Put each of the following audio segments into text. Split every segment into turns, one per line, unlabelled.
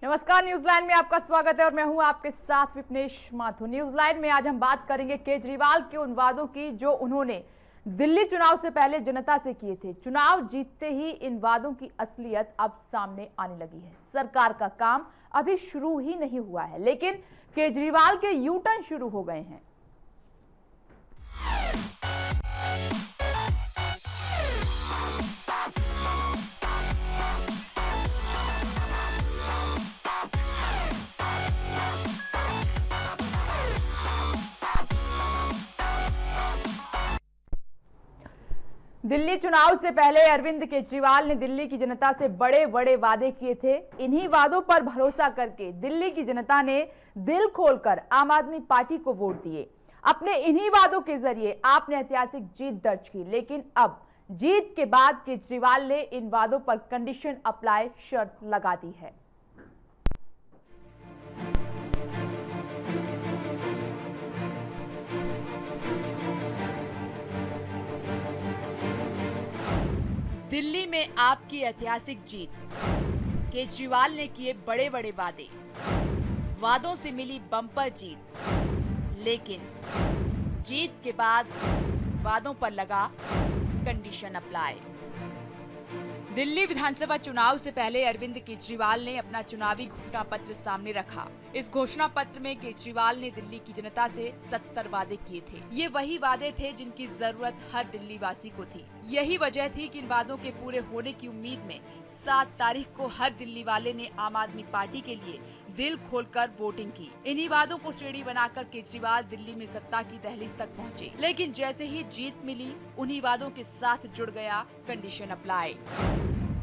नमस्कार, news line में आपका स्वागत है और मैं हूं आपके साथ विपनेश माथुर। न्यूज लाइन में आज हम बात करेंगे केजरीवाल के उन वादों की जो उन्होंने दिल्ली चुनाव से पहले जनता से किए थे। चुनाव जीतते ही इन वादों की असलियत अब सामने आने लगी है। सरकार का काम अभी शुरू ही नहीं हुआ है, लेकिन केजरीवाल के यू टर्न शुरू हो गए हैं। दिल्ली चुनाव से पहले अरविंद केजरीवाल ने दिल्ली की जनता से बड़े बड़े वादे किए थे। इन्हीं वादों पर भरोसा करके दिल्ली की जनता ने दिल खोलकर आम आदमी पार्टी को वोट दिए। अपने इन्हीं वादों के जरिए आपने ऐतिहासिक जीत दर्ज की, लेकिन अब जीत के बाद केजरीवाल ने इन वादों पर कंडीशन अप्लाई शर्त लगा दी है। दिल्ली में आपकी ऐतिहासिक जीत। केजरीवाल ने किए बड़े बड़े वादे, वादों से मिली बम्पर जीत, लेकिन जीत के बाद वादों पर लगा कंडीशन अप्लाई। दिल्ली विधानसभा चुनाव से पहले अरविंद केजरीवाल ने अपना चुनावी घोषणा पत्र सामने रखा। इस घोषणा पत्र में केजरीवाल ने दिल्ली की जनता से 70 वादे किए थे। ये वही वादे थे जिनकी जरूरत हर दिल्ली वासी को थी। यही वजह थी कि इन वादों के पूरे होने की उम्मीद में 7 तारीख को हर दिल्ली वाले ने आम आदमी पार्टी के लिए दिल खोलकर वोटिंग की। इन्हीं वादों को श्रेणी बनाकर केजरीवाल दिल्ली में सत्ता की दहलीज तक पहुंचे, लेकिन जैसे ही जीत मिली उन्हीं वादों के साथ जुड़ गया कंडीशन अप्लाई।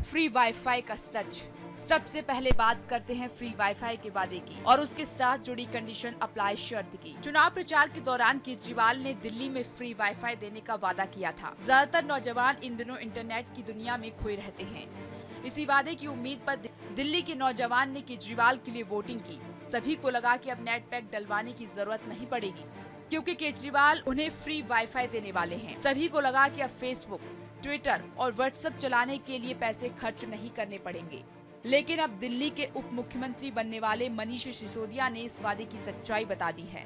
फ्री वाईफाई का सच। सबसे पहले बात करते हैं फ्री वाईफाई के वादे की और उसके साथ जुड़ी कंडीशन अप्लाई शर्त की। चुनाव प्रचार के दौरान केजरीवाल ने दिल्ली में फ्री वाईफाई देने का वादा किया था। ज्यादातर नौजवान इन दिनों इंटरनेट की दुनिया में खोए रहते हैं। इसी वादे की उम्मीद पर दिल्ली के नौजवान ने केजरीवाल के लिए वोटिंग की। सभी को लगा कि अब नेट पैक डलवाने की जरूरत नहीं पड़ेगी, क्योंकि केजरीवाल उन्हें फ्री वाईफाई देने वाले हैं। सभी को लगा कि अब फेसबुक, ट्विटर और व्हाट्सएप चलाने के लिए पैसे खर्च नहीं करने पड़ेंगे। लेकिन अब दिल्ली के उप मुख्यमंत्री बनने वाले मनीष सिसोदिया ने इस वादे की सच्चाई बता दी है।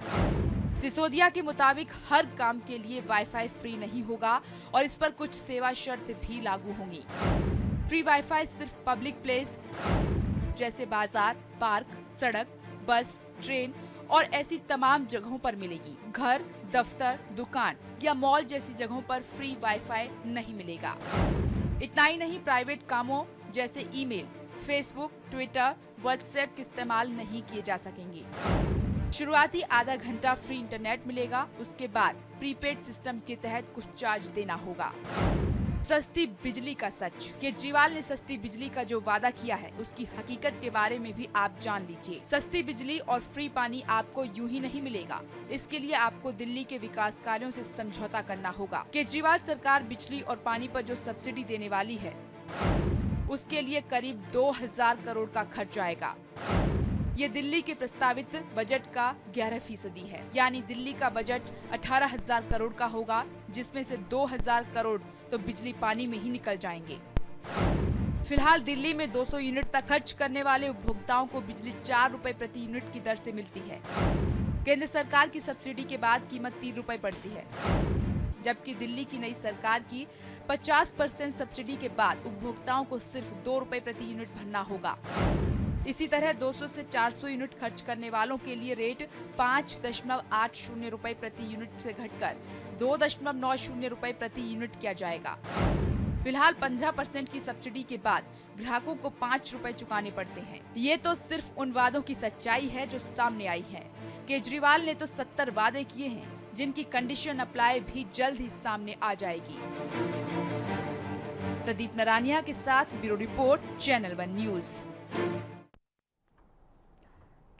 सिसोदिया के मुताबिक हर काम के लिए वाईफाई फ्री नहीं होगा और इस पर कुछ सेवा शर्त भी लागू होंगी। फ्री वाईफाई सिर्फ पब्लिक प्लेस जैसे बाजार, पार्क, सड़क, बस, ट्रेन और ऐसी तमाम जगहों पर मिलेगी। घर, दफ्तर, दुकान या मॉल जैसी जगहों पर फ्री वाईफाई नहीं मिलेगा। इतना ही नहीं, प्राइवेट कामों जैसे ईमेल, फेसबुक, ट्विटर, व्हाट्सएप के इस्तेमाल नहीं किए जा सकेंगे। शुरुआती आधा घंटा फ्री इंटरनेट मिलेगा, उसके बाद प्रीपेड सिस्टम के तहत कुछ चार्ज देना होगा। सस्ती बिजली का सच। केजरीवाल ने सस्ती बिजली का जो वादा किया है उसकी हकीकत के बारे में भी आप जान लीजिए। सस्ती बिजली और फ्री पानी आपको यूं ही नहीं मिलेगा। इसके लिए आपको दिल्ली के विकास कार्यों से समझौता करना होगा। केजरीवाल सरकार बिजली और पानी पर जो सब्सिडी देने वाली है उसके लिए करीब 2000 करोड़ का खर्च आएगा। ये दिल्ली के प्रस्तावित बजट का 11% है, यानी दिल्ली का बजट 18,000 करोड़ का होगा, जिसमें से 2000 करोड़ तो बिजली पानी में ही निकल जाएंगे। फिलहाल दिल्ली में 200 यूनिट तक खर्च करने वाले उपभोक्ताओं को बिजली 4 रुपए प्रति यूनिट की दर से मिलती है। केंद्र सरकार की सब्सिडी के बाद कीमत 3 रुपए पड़ती है, जबकि दिल्ली की नई सरकार की 50% सब्सिडी के बाद उपभोक्ताओं को सिर्फ 2 रुपए प्रति यूनिट भरना होगा। इसी तरह 200 से 400 यूनिट खर्च करने वालों के लिए रेट 5.80 रुपए प्रति यूनिट से घटकर 2.90 रुपए प्रति यूनिट किया जाएगा। फिलहाल 15% की सब्सिडी के बाद ग्राहकों को 5 रुपए चुकाने पड़ते हैं। ये तो सिर्फ उन वादों की सच्चाई है जो सामने आई है। केजरीवाल ने तो 70 वादे किए हैं, जिनकी कंडीशन अप्लाई भी जल्द ही सामने आ जाएगी। प्रदीप नरानिया के साथ bureau report, channel 1 news.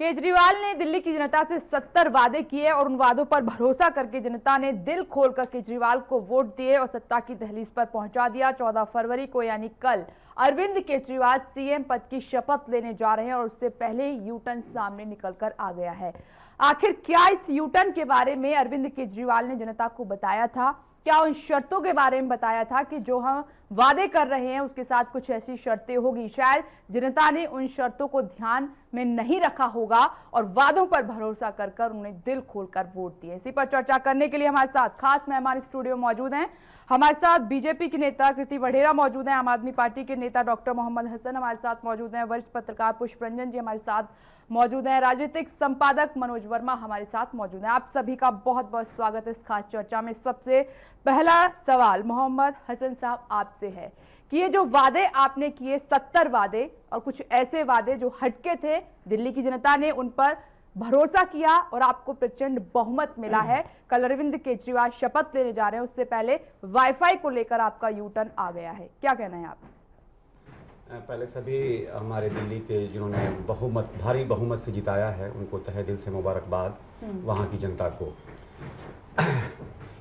Kejriwal ने दिल्ली की जनता से 70 वादे किए और उन वादों पर भरोसा करके जनता ने दिल खोलकर केजरीवाल को वोट दिए और सत्ता की दहलीज पर पहुंचा दिया। 14 फरवरी को यानी कल अरविंद केजरीवाल सीएम पद की शपथ लेने जा रहे हैं और उससे पहले ही यू टर्न सामने निकलकर आ गया है। आखिर क्या इस यू टर्न के बारे में अरविंद केजरीवाल ने जनता को बताया था,
क्या उन शर्तों के बारे में बताया था कि जो हम वादे कर रहे हैं उसके साथ कुछ ऐसी शर्तें होगी। शायद जनता ने उन शर्तों को ध्यान में नहीं रखा होगा और वादों पर भरोसा कर कर उन्हें दिल खोलकर वोट दिए। इसी पर चर्चा करने के लिए हमारे साथ खास मेहमान स्टूडियो में मौजूद हैं। हमारे साथ बीजेपी की नेता कृति वढेरा मौजूद हैं, आम आदमी पार्टी के नेता डॉक्टर मोहम्मद हसन हमारे साथ मौजूद हैं, वरिष्ठ पत्रकार पुष्परंजन जी हमारे साथ मौजूद हैं, राजनीतिक संपादक मनोज वर्मा हमारे साथ मौजूद हैं। आप सभी का बहुत बहुत स्वागत है इस खास चर्चा में। सबसे पहला सवाल मोहम्मद हसन साहब आपसे है कि ये जो वादे आपने किए 70 वादे और कुछ ऐसे वादे जो हटके थे, दिल्ली की जनता ने उन पर भरोसा किया और आपको प्रचंड बहुमत मिला है। कल अरविंद केजरीवाल शपथ लेने जा रहे हैं, उससे पहले वाईफाई को लेकर आपका यू टर्न आ गया है, क्या कहना है आप?
पहले सभी हमारे दिल्ली के जिन्होंने भारी बहुमत से जिताया है उनको तहे दिल से मुबारकबाद वहाँ की जनता को।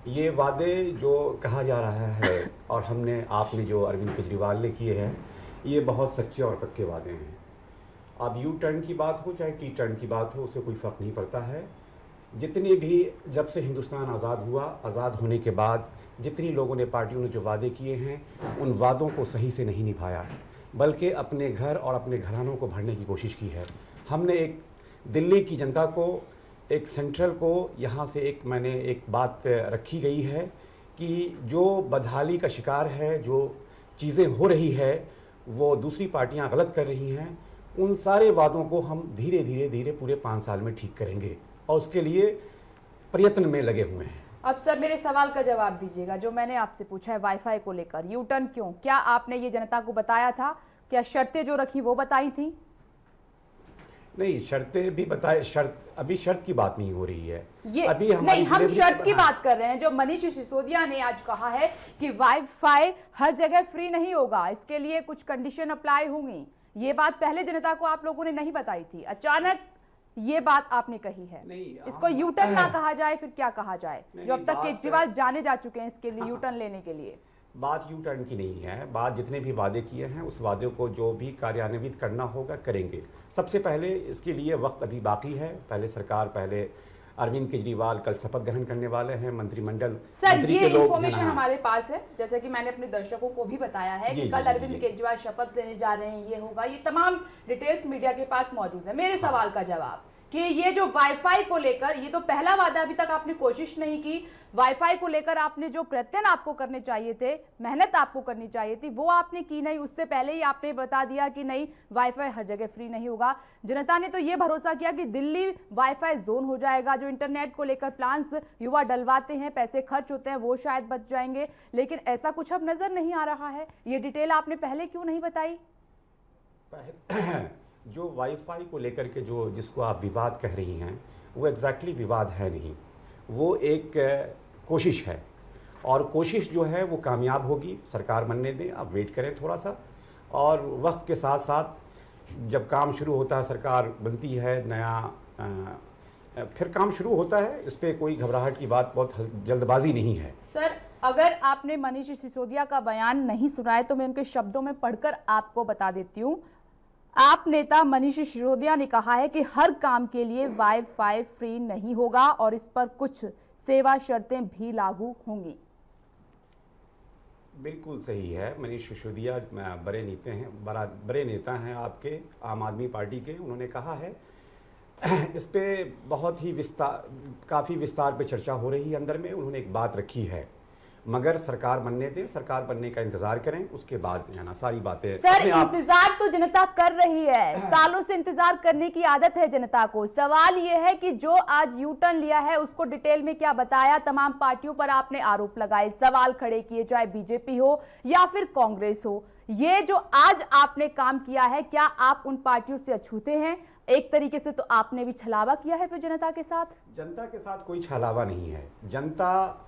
ये वादे जो कहा जा रहा है और आपने जो अरविंद केजरीवाल ने किए हैं, ये बहुत सच्चे और पक्के वादे हैं। अब यू टर्न की बात हो चाहे टी टर्न की बात हो, उससे कोई फ़र्क नहीं पड़ता है। जितने भी जब से हिंदुस्तान आज़ाद हुआ, आज़ाद होने के बाद जितनी लोगों ने, पार्टियों ने जो वादे किए हैं, उन वादों को सही से नहीं निभाया, बल्कि अपने घर और अपने घरानों को भरने की कोशिश की है। हमने एक दिल्ली की जनता को, एक सेंट्रल को, यहाँ से मैंने एक बात रखी गई है कि जो बदहाली का शिकार है, जो चीज़ें हो रही है वो दूसरी पार्टियाँ गलत कर रही हैं, उन सारे वादों को हम धीरे धीरे पूरे 5 साल में ठीक करेंगे और उसके लिए प्रयत्न में लगे हुए हैं।
अब सर मेरे सवाल का जवाब दीजिएगा जो मैंने आपसे पूछा है वाईफाई को लेकर, यू टर्न क्यों? क्या आपने ये जनता को बताया था? क्या शर्तें जो रखी वो बताई थी?
नहीं, शर्तें भी बताए, अभी शर्त की बात नहीं हो रही है।
ये अभी हम शर्त की बात कर रहे हैं। जो मनीष सिसोदिया ने आज कहा है कि वाईफाई हर जगह फ्री नहीं होगा, इसके लिए कुछ कंडीशन अप्लाई होंगी। ये बात पहले जनता को आप लोगों ने नहीं बताई थी, अचानक ये बात आपने कही है। इसको यू टर्न ना कहा जाए फिर क्या कहा जाए? जो अब तक केजरीवाल जाने जा चुके हैं इसके लिए, यू टर्न लेने के लिए।
बात यू टर्न की नहीं है, बात जितने भी वादे किए हैं उस वादे को जो भी कार्यान्वित करना होगा करेंगे। सबसे पहले इसके लिए वक्त अभी बाकी है। पहले अरविंद केजरीवाल कल शपथ ग्रहण करने वाले हैं, मंत्रिमंडल
सर ये इंफॉर्मेशन हमारे पास है, जैसे कि मैंने अपने दर्शकों को भी बताया है कि कल अरविंद केजरीवाल शपथ लेने जा रहे हैं, ये होगा, ये तमाम डिटेल्स मीडिया के पास मौजूद है। मेरे सवाल का जवाब कि ये जो वाईफाई को लेकर, ये तो पहला वादा, अभी तक आपने कोशिश नहीं की। वाईफाई को लेकर आपने जो प्रयत्न आपको करने चाहिए थे, मेहनत आपको करनी चाहिए थी, वो आपने की नहीं। उससे पहले ही आपने बता दिया कि नहीं, वाईफाई हर जगह फ्री नहीं होगा। जनता ने तो ये भरोसा किया कि दिल्ली वाईफाई जोन हो जाएगा। जो इंटरनेट को लेकर प्लान्स युवा डलवाते हैं, पैसे खर्च होते हैं, वो शायद बच जाएंगे, लेकिन ऐसा कुछ अब नजर नहीं आ रहा है। ये डिटेल आपने पहले क्यों नहीं बताई?
जो वाईफाई को लेकर के जिसको आप विवाद कह रही हैं, वो एग्जैक्टली विवाद है नहीं, वो एक कोशिश है और कोशिश जो है वो कामयाब होगी। सरकार बनने दें, आप वेट करें थोड़ा सा, और वक्त के साथ साथ जब काम शुरू होता है, सरकार बनती है, नया फिर काम शुरू होता है। इस पर कोई घबराहट की बात, बहुत जल्दबाजी नहीं है।
सर अगर आपने मनीष सिसोदिया का बयान नहीं सुना है तो मैं उनके शब्दों में पढ़कर आपको बता देती हूँ। आप नेता मनीष सिसोदिया ने कहा है कि हर काम के लिए वाईफाई फ्री नहीं होगा और इस पर कुछ सेवा शर्तें भी लागू होंगी।
बिल्कुल सही है। मनीष सिसोदिया बड़े नेता हैं आपके आम आदमी पार्टी के। उन्होंने कहा है इस पे बहुत ही काफ़ी विस्तार पे चर्चा हो रही है अंदर में। उन्होंने एक बात रखी है, मगर सरकार बनने दें, सरकार बनने का इंतजार करें, उसके बाद जाना सारी बातें।
सर इंतजार तो जनता कर रही है, सालों से इंतजार करने की आदत है जनता को। सवाल यह है कि जो आज यू टर्न लिया है उसको डिटेल में क्या बताया? तमाम पार्टियों पर आपने आरोप लगाए, सवाल खड़े किए, चाहे बीजेपी हो या फिर कांग्रेस हो। ये जो आज आपने काम किया है, क्या आप उन पार्टियों से अछूते हैं? एक तरीके से तो आपने भी छलावा किया है फिर जनता के साथ।
जनता के साथ कोई छलावा नहीं है। जनता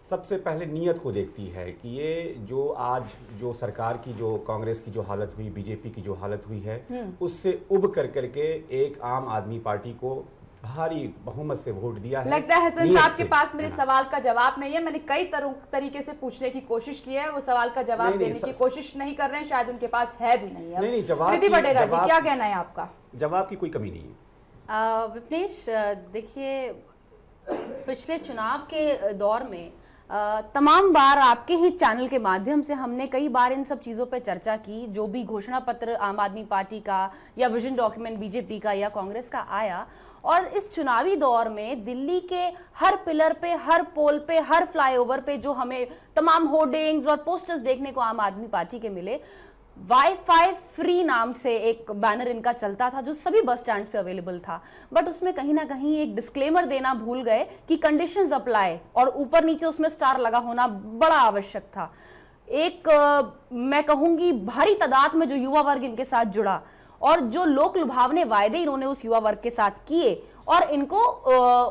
सबसे पहले नीयत को देखती है कि ये जो सरकार की, जो कांग्रेस की जो हालत हुई, बीजेपी की जो हालत हुई है, उससे उब करके एक आम आदमी पार्टी को भारी बहुमत से वोट दिया है।
लगता है हसन साहब के पास मेरे सवाल का जवाब नहीं है। मैंने कई तरीके से पूछने की कोशिश की है, वो सवाल का जवाब देने की कोशिश नहीं कर रहे हैं, शायद उनके पास है भी नहीं है।
नहीं, जवाब
कृति वढेरा जी क्या कहना है आपका?
जवाब की कोई कमी नहीं है।
विपनेश, देखिए पिछले चुनाव के दौर में तमाम बार आपके ही चैनल के माध्यम से हमने कई बार इन सब चीज़ों पर चर्चा की। जो भी घोषणा पत्र आम आदमी पार्टी का या विजन डॉक्यूमेंट बीजेपी का या कांग्रेस का आया, और इस चुनावी दौर में दिल्ली के हर पिलर पे, हर पोल पे, हर फ्लाईओवर पे जो हमें तमाम होर्डिंग्स और पोस्टर्स देखने को आम आदमी पार्टी के मिले, वाईफाई फ्री नाम से एक बैनर इनका चलता था जो सभी बस स्टैंड्स पे अवेलेबल था। बट उसमें कहीं ना कहीं एक डिस्क्लेमर देना भूल गए कि कंडीशंस अप्लाई, और ऊपर नीचे उसमें स्टार लगा होना बड़ा आवश्यक था। एक मैं कहूंगी भारी तादाद में जो युवा वर्ग इनके साथ जुड़ा और जो लोक लुभावने वायदे इन्होंने उस युवा वर्ग के साथ किए, और इनको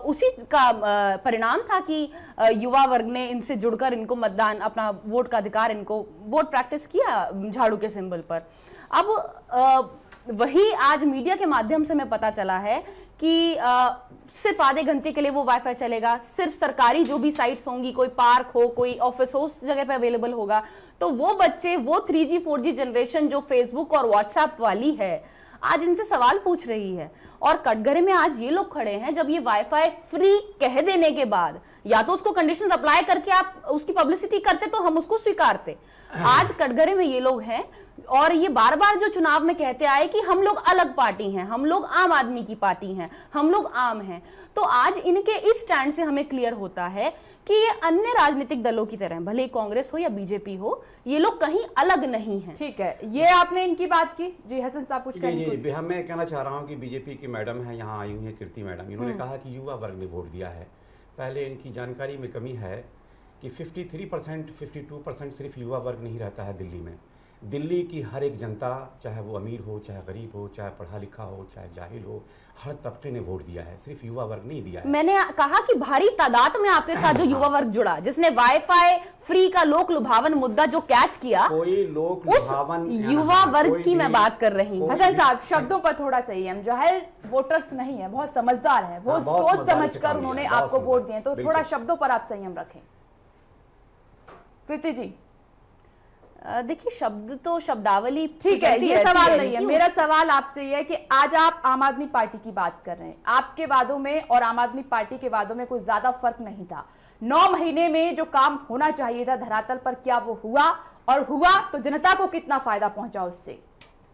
उसी का परिणाम था कि युवा वर्ग ने इनसे जुड़कर इनको मतदान, अपना वोट का अधिकार, इनको वोट प्रैक्टिस किया झाड़ू के सिंबल पर। अब वही आज मीडिया के माध्यम से मैं पता चला है कि सिर्फ आधे घंटे के लिए वो वाईफाई चलेगा, सिर्फ सरकारी जो भी साइट्स होंगी, कोई पार्क हो, कोई ऑफिस हो, उस जगह पे अवेलेबल होगा। तो वो बच्चे, वो 3G 4G जनरेशन जो फेसबुक और व्हाट्सएप वाली है, आज इनसे सवाल पूछ रही है। और कटघरे में आज ये लोग खड़े हैं, जब ये वाईफाई फ्री कह देने के बाद या तो उसको कंडीशंस अप्लाई करके आप उसकी पब्लिसिटी करते तो हम उसको स्वीकारते। आज कटघरे में ये लोग हैं और ये बार बार जो चुनाव में कहते आए कि हम लोग अलग पार्टी हैं, हम लोग आम आदमी की पार्टी हैं, हम लोग आम हैं। तो आज इनके इस स्टैंड से हमें क्लियर होता है कि ये अन्य राजनीतिक दलों की तरह, भले ही कांग्रेस हो या बीजेपी हो, ये लोग कहीं अलग नहीं हैं।
ठीक है, ये आपने इनकी बात की। जी हसन साहब कुछ
जी, मैं कहना चाह रहा हूँ कि बीजेपी की मैडम है, यहाँ आई हुई है कीर्ति मैडम, इन्होंने कहा कि युवा वर्ग ने वोट दिया है। पहले इनकी जानकारी में कमी है कि 53%, 52% सिर्फ युवा वर्ग नहीं रहता है दिल्ली में। दिल्ली की हर एक जनता, चाहे वो अमीर हो, चाहे गरीब हो, चाहे पढ़ा लिखा हो, चाहे जाहिल हो, हर तबके ने वोट दिया है, सिर्फ युवा वर्ग नहीं दिया है।
मैंने कहा कि भारी तादाद में आपके साथ जो युवा वर्ग जुड़ा, जिसने वाईफाई फ्री का लोक लुभावन मुद्दा जो कैच किया,
कोई लोक लुभावन
युवा वर्ग की मैं बात कर रही हूँ।
हसन साहब, शब्दों पर थोड़ा संयम। जो है वोटर्स नहीं है, बहुत समझदार है, वो सोच समझ कर उन्होंने आपको वोट दिए, तो थोड़ा शब्दों पर आप संयम रखें। प्रीति जी,
देखिए, शब्द तो शब्दावली
ठीक है, ये सवाल नहीं है। मेरा सवाल आपसे ये है कि आज आप आम आदमी पार्टी की बात कर रहे हैं, आपके वादों में और आम आदमी पार्टी के वादों में कोई ज्यादा फर्क नहीं था। 9 महीने में जो काम होना चाहिए था धरातल पर, क्या वो हुआ? और हुआ तो जनता को कितना फायदा पहुंचा उससे?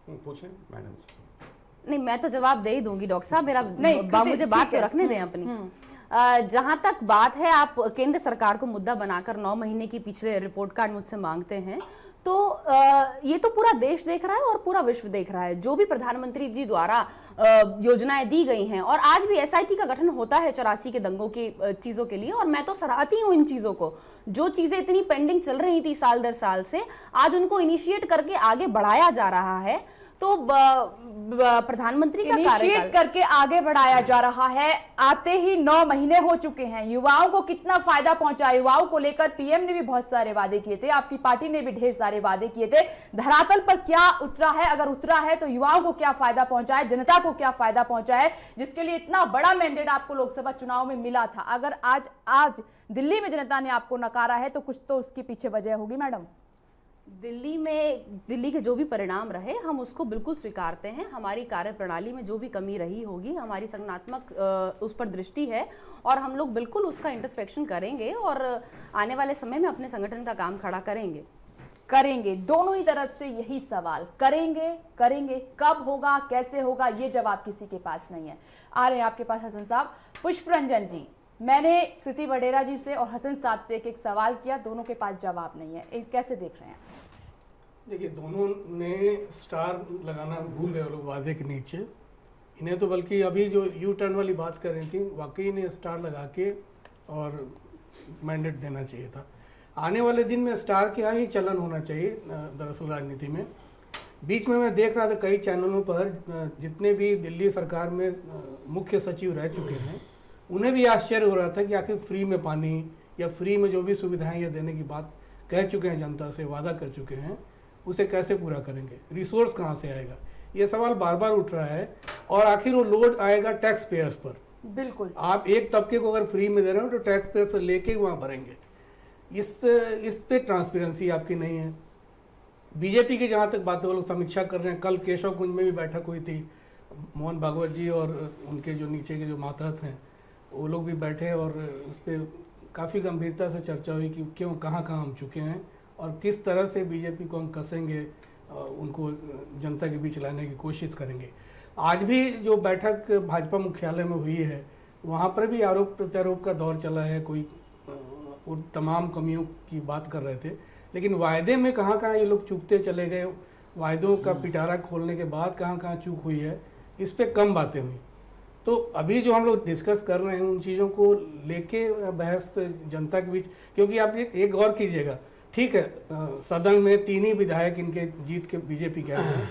पूछें मैडम से।
नहीं, मैं तो जवाब दे ही दूंगी डॉक्टर साहब, मेरा मुझे बात तो रखने दें अपनी। जहां तक बात है, आप केंद्र सरकार को मुद्दा बनाकर 9 महीने की पिछले रिपोर्ट कार्ड मुझसे मांगते हैं, तो ये तो पूरा देश देख रहा है और पूरा विश्व देख रहा है। जो भी प्रधानमंत्री जी द्वारा योजनाएं दी गई हैं, और आज भी SIT का गठन होता है 84 के दंगों की चीजों के लिए, और मैं तो सराहती हूँ इन चीजों को। जो चीजें इतनी पेंडिंग चल रही थी साल दर साल से, आज उनको इनिशिएट करके आगे बढ़ाया जा रहा है। तो प्रधानमंत्री का कार्यकाल
करके आगे बढ़ाया जा रहा है। आते ही 9 महीने हो चुके हैं, युवाओं को कितना फायदा पहुंचा? युवाओं को लेकर PM ने भी बहुत सारे वादे किए थे, आपकी पार्टी ने भी ढेर सारे वादे किए थे। धरातल पर क्या उतरा है? अगर उतरा है तो युवाओं को क्या फायदा पहुंचा है, जनता को क्या फायदा पहुंचा है, जिसके लिए इतना बड़ा मैंडेट आपको लोकसभा चुनाव में मिला था? अगर आज दिल्ली में जनता ने आपको नकारा है तो कुछ तो उसके पीछे वजह होगी मैडम।
दिल्ली के जो भी परिणाम रहे, हम उसको बिल्कुल स्वीकारते हैं। हमारी कार्यप्रणाली में जो भी कमी रही होगी, हमारी संगठनात्मक उस पर दृष्टि है, और हम लोग बिल्कुल उसका इंट्रोस्पेक्शन करेंगे और आने वाले समय में अपने संगठन का काम खड़ा करेंगे। दोनों ही तरफ से यही सवाल, करेंगे कब होगा, कैसे होगा, ये जवाब किसी के पास नहीं है। आ रहे हैं आपके पास हसन साहब। पुष्परंजन जी, मैंने कृति वडेरा जी से और हसन साहब से एक सवाल किया, दोनों के पास जवाब नहीं है, कैसे देख रहे हैं?
देखिए, दोनों ने स्टार लगाना भूल गए लोग वादे के नीचे। इन्हें तो बल्कि अभी जो यू टर्न वाली बात कर रही थी, वाकई इन्हें स्टार लगा के और मैंडेट देना चाहिए था। आने वाले दिन में स्टार क्या ही चलन होना चाहिए दरअसल राजनीति में। बीच में मैं देख रहा था कई चैनलों पर जितने भी दिल्ली सरकार में मुख्य सचिव रह चुके हैं, उन्हें भी आश्चर्य हो रहा था कि आखिर फ्री में पानी या फ्री में जो भी सुविधाएं ये देने की बात कह चुके हैं, जनता से वादा कर चुके हैं, उसे कैसे पूरा करेंगे, रिसोर्स कहाँ से आएगा, ये सवाल बार बार उठ रहा है। और आखिर वो लोड आएगा टैक्स पेयर्स पर।
बिल्कुल,
आप एक तबके को अगर फ्री में दे रहे हो तो टैक्स पेयर से लेके वहाँ भरेंगे। इस पे ट्रांसपेरेंसी आपकी नहीं है। बीजेपी की जहाँ तक बात है, वो लोग समीक्षा कर रहे हैं। कल केशव कुंज में भी बैठक हुई थी, मोहन भागवत जी और उनके जो नीचे के जो मातहत हैं वो लोग भी बैठे और उस पर काफ़ी गंभीरता से चर्चा हुई कि क्यों कहाँ हम चुके हैं और किस तरह से बीजेपी को हम कसेंगे, उनको जनता के बीच लाने की कोशिश करेंगे। आज भी जो बैठक भाजपा मुख्यालय में हुई है वहाँ पर भी आरोप प्रत्यारोप का दौर चला है, कोई उन तमाम कमियों की बात कर रहे थे, लेकिन वायदे में कहाँ ये लोग चूकते चले गए, वायदों का पिटारा खोलने के बाद कहाँ चूक हुई है, इस पे कम बातें हुई। तो अभी जो हम लोग डिस्कस कर रहे हैं उन चीज़ों को लेके बहस जनता के बीच, क्योंकि आप एक गौर कीजिएगा, ठीक है सदन में 3 ही विधायक इनके जीत के बीजेपी के आए हैं,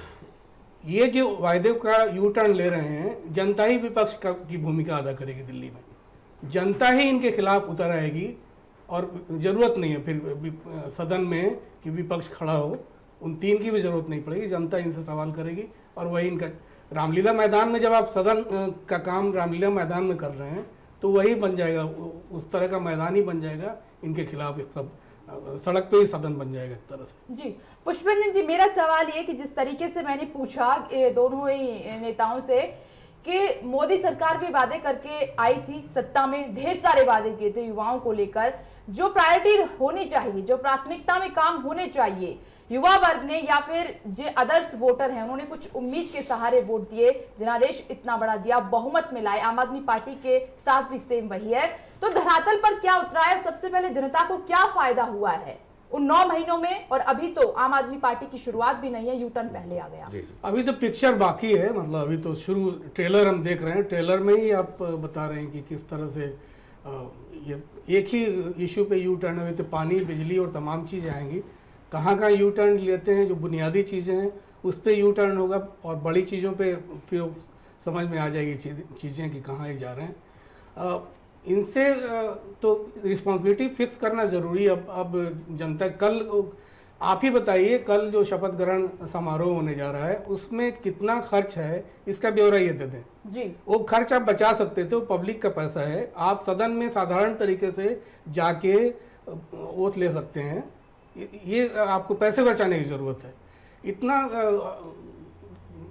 ये जो वायदे का यू टर्न ले रहे हैं जनता ही विपक्ष की भूमिका अदा करेगी दिल्ली में, जनता ही इनके खिलाफ उतर आएगी और ज़रूरत नहीं है फिर सदन में कि विपक्ष खड़ा हो, उन 3 की भी ज़रूरत नहीं पड़ेगी, जनता इनसे सवाल करेगी और वही इनका रामलीला मैदान में, जब आप सदन का काम रामलीला मैदान में कर रहे हैं तो वही बन जाएगा, उस तरह का मैदान ही बन जाएगा इनके खिलाफ, एक सब सड़क पे ही सदन बन जाएगा एक तरह से।
जी पुष्पेंद्र जी, मेरा सवाल ये कि जिस तरीके से मैंने पूछा दोनों ही नेताओं से कि मोदी सरकार भी वादे करके आई थी, सत्ता में ढेर सारे वादे किए थे युवाओं को लेकर, जो प्रायोरिटी होनी चाहिए, जो प्राथमिकता में काम होने चाहिए, युवा वर्ग ने या फिर जो अदर्स वोटर हैं उन्होंने कुछ उम्मीद के सहारे वोट दिए, जनादेश इतना बड़ा दिया, बहुमत मिलाए, आम आदमी पार्टी के साथ भी सेम वही है, तो धरातल पर क्या उतरा है? सबसे पहले जनता को क्या फायदा हुआ है उन 9 महीनों में? और अभी तो आम आदमी पार्टी की शुरुआत भी नहीं है, यू टर्न पहले आ गया।
अभी तो पिक्चर बाकी है, मतलब अभी तो शुरू ट्रेलर हम देख रहे हैं, ट्रेलर में ही आप बता रहे हैं कि किस तरह से ये एक ही इशू पे यू टर्न हुए थे, पानी, बिजली और तमाम चीज़ें आएंगी, कहाँ यू टर्न लेते हैं, जो बुनियादी चीज़ें हैं उस पर यू टर्न होगा और बड़ी चीज़ों पे फिर समझ में आ जाएगी चीज़ें कि कहाँ ये जा रहे हैं। इनसे तो रिस्पॉन्सिबिलिटी फिक्स करना ज़रूरी है। अब जनता, कल आप ही बताइए, कल जो शपथ ग्रहण समारोह होने जा रहा है उसमें कितना खर्च है, इसका ब्यौरा ये दे दें
जी।
वो खर्च आप बचा सकते थे, वो पब्लिक का पैसा है, आप सदन में साधारण तरीके से जाके ओथ ले सकते हैं, ये आपको पैसे बचाने की ज़रूरत है। इतना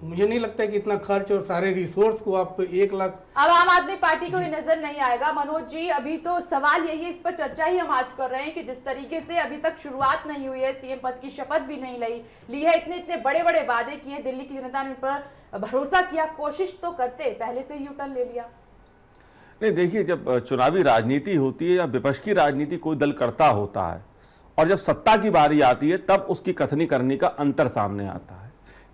मुझे नहीं लगता है कि इतना खर्च और सारे रिसोर्स को आप 1 लाख।
अब आम आदमी पार्टी को ये नजर नहीं आएगा। मनोज जी, अभी तो सवाल यही है, इस पर चर्चा ही हम आज कर रहे हैं कि जिस तरीके से अभी तक शुरुआत नहीं हुई है, सीएम पद की शपथ भी नहीं ली है, इतने बड़े बड़े वादे किए, दिल्ली की जनता ने उन पर भरोसा किया, कोशिश तो करते, पहले से यू टर्न ले लिया।
नहीं, देखिए, जब चुनावी राजनीति होती है या विपक्ष की राजनीति कोई दल करता होता है और जब सत्ता की बारी आती है तब उसकी कथनी करने का अंतर सामने आता है।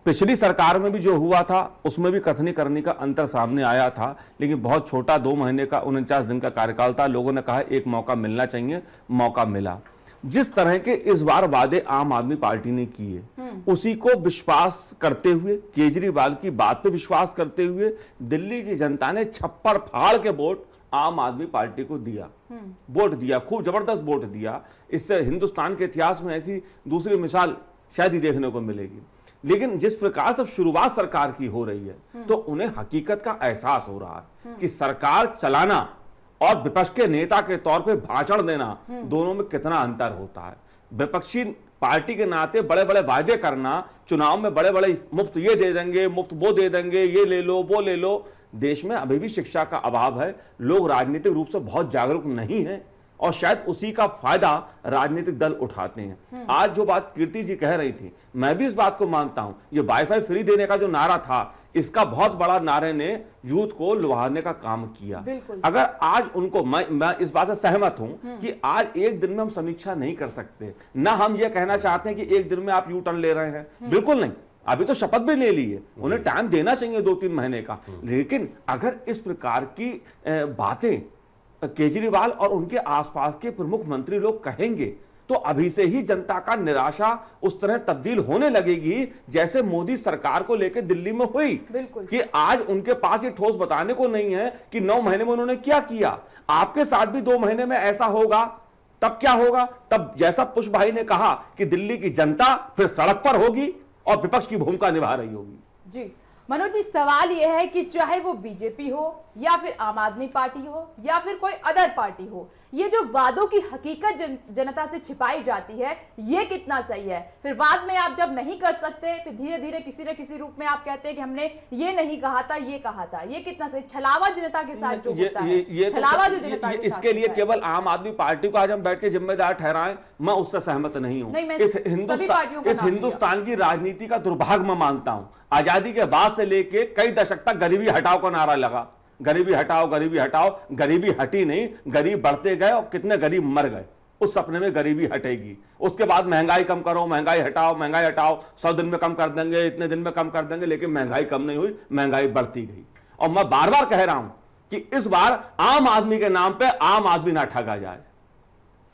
पिछली सरकार में भी जो हुआ था उसमें भी कथनी करने का अंतर सामने आया था, लेकिन बहुत छोटा 2 महीने का 49 दिन का कार्यकाल था। लोगों ने कहा एक मौका मिलना चाहिए, मौका मिला। जिस तरह के इस बार वादे आम आदमी पार्टी ने किए, उसी को विश्वास करते हुए, केजरीवाल की बात पे विश्वास करते हुए दिल्ली की जनता ने छप्पड़ फाड़ के वोट आम आदमी पार्टी को दिया, वोट दिया, खूब जबरदस्त वोट दिया। इससे हिंदुस्तान के इतिहास में ऐसी दूसरी मिसाल शायद ही देखने को मिलेगी। लेकिन जिस प्रकार से शुरुआत सरकार की हो रही है तो उन्हें हकीकत का एहसास हो रहा है कि सरकार चलाना और विपक्ष के नेता के तौर पे भाषण देना, दोनों में कितना अंतर होता है। विपक्षी पार्टी के नाते बड़े बड़े वायदे करना, चुनाव में बड़े बड़े मुफ्त ये दे देंगे, मुफ्त वो दे देंगे, ये ले लो, वो ले लो। देश में अभी भी शिक्षा का अभाव है, लोग राजनीतिक रूप से बहुत जागरूक नहीं है और शायद उसी का फायदा राजनीतिक दल उठाते हैं। आज जो बात कीर्ति जी कह रही थी, मैं भी इस बात को मानता हूं, ये वाईफाई फ्री देने का जो नारा था, इसका बहुत बड़ा नारे ने यूथ को लुभाने का काम किया। अगर आज उनको, मैं इस बात से सहमत हूं कि आज एक दिन में हम समीक्षा नहीं कर सकते, ना हम ये कहना चाहते हैं कि एक दिन में आप यू टर्न ले रहे हैं, बिल्कुल नहीं। अभी तो शपथ भी ले ली है, उन्हें टाइम देना चाहिए 2-3 महीने का। लेकिन अगर इस प्रकार की बातें केजरीवाल और उनके आसपास के प्रमुख मंत्री लोग कहेंगे तो अभी से ही जनता का निराशा उस तरह तब्दील होने लगेगी जैसे मोदी सरकार को लेकर दिल्ली में हुई कि आज उनके पास ये ठोस बताने को नहीं है कि 9 महीने में उन्होंने क्या किया। आपके साथ भी 2 महीने में ऐसा होगा, तब क्या होगा? तब जैसा पुष्प भाई ने कहा कि दिल्ली की जनता फिर सड़क पर होगी और विपक्ष की भूमिका निभा रही होगी।
जी मनोज जी, सवाल यह है कि चाहे वो बीजेपी हो या फिर आम आदमी पार्टी हो या फिर कोई अदर पार्टी हो, ये जो वादों की हकीकत जनता से छिपाई जाती है, ये कितना सही है? फिर बाद में आप जब नहीं कर सकते, फिर धीरे धीरे किसी न किसी रूप में आप कहते हैं कि हमने ये नहीं कहा था, ये कहा था, ये कितना सही? छलावा जनता के साथ जो होता है, छलावा जो जनता के साथ,
इसके लिए केवल आम आदमी पार्टी को आज हम बैठ के जिम्मेदार ठहराएं, मैं उससे सहमत नहीं हूं। इस हिंदुस्तान की राजनीति का दुर्भाग्य मैं मानता हूं। आजादी के बाद से लेके कई दशक तक गरीबी हटाओ का नारा लगा, गरीबी हटाओ, गरीबी हटाओ। गरीबी हटी नहीं, गरीब बढ़ते गए और कितने गरीब मर गए। उस सपने में गरीबी हटेगी। उसके बाद महंगाई कम करो, महंगाई हटाओ, महंगाई हटाओ, 100 दिन में कम कर देंगे, इतने दिन में कम कर देंगे, लेकिन महंगाई कम नहीं हुई, महंगाई बढ़ती गई। और मैं बार बार कह रहा हूं कि इस बार आम आदमी के नाम पे आम आदमी ना ठगा जाए।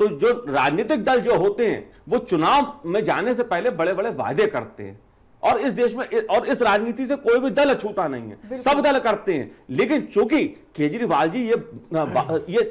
तो जो राजनीतिक दल जो होते हैं वो चुनाव में जाने से पहले बड़े बड़े वादे करते हैं, और इस देश में और इस राजनीति से कोई भी दल अछूता नहीं है, सब दल करते हैं। लेकिन चूंकि केजरीवाल जी ये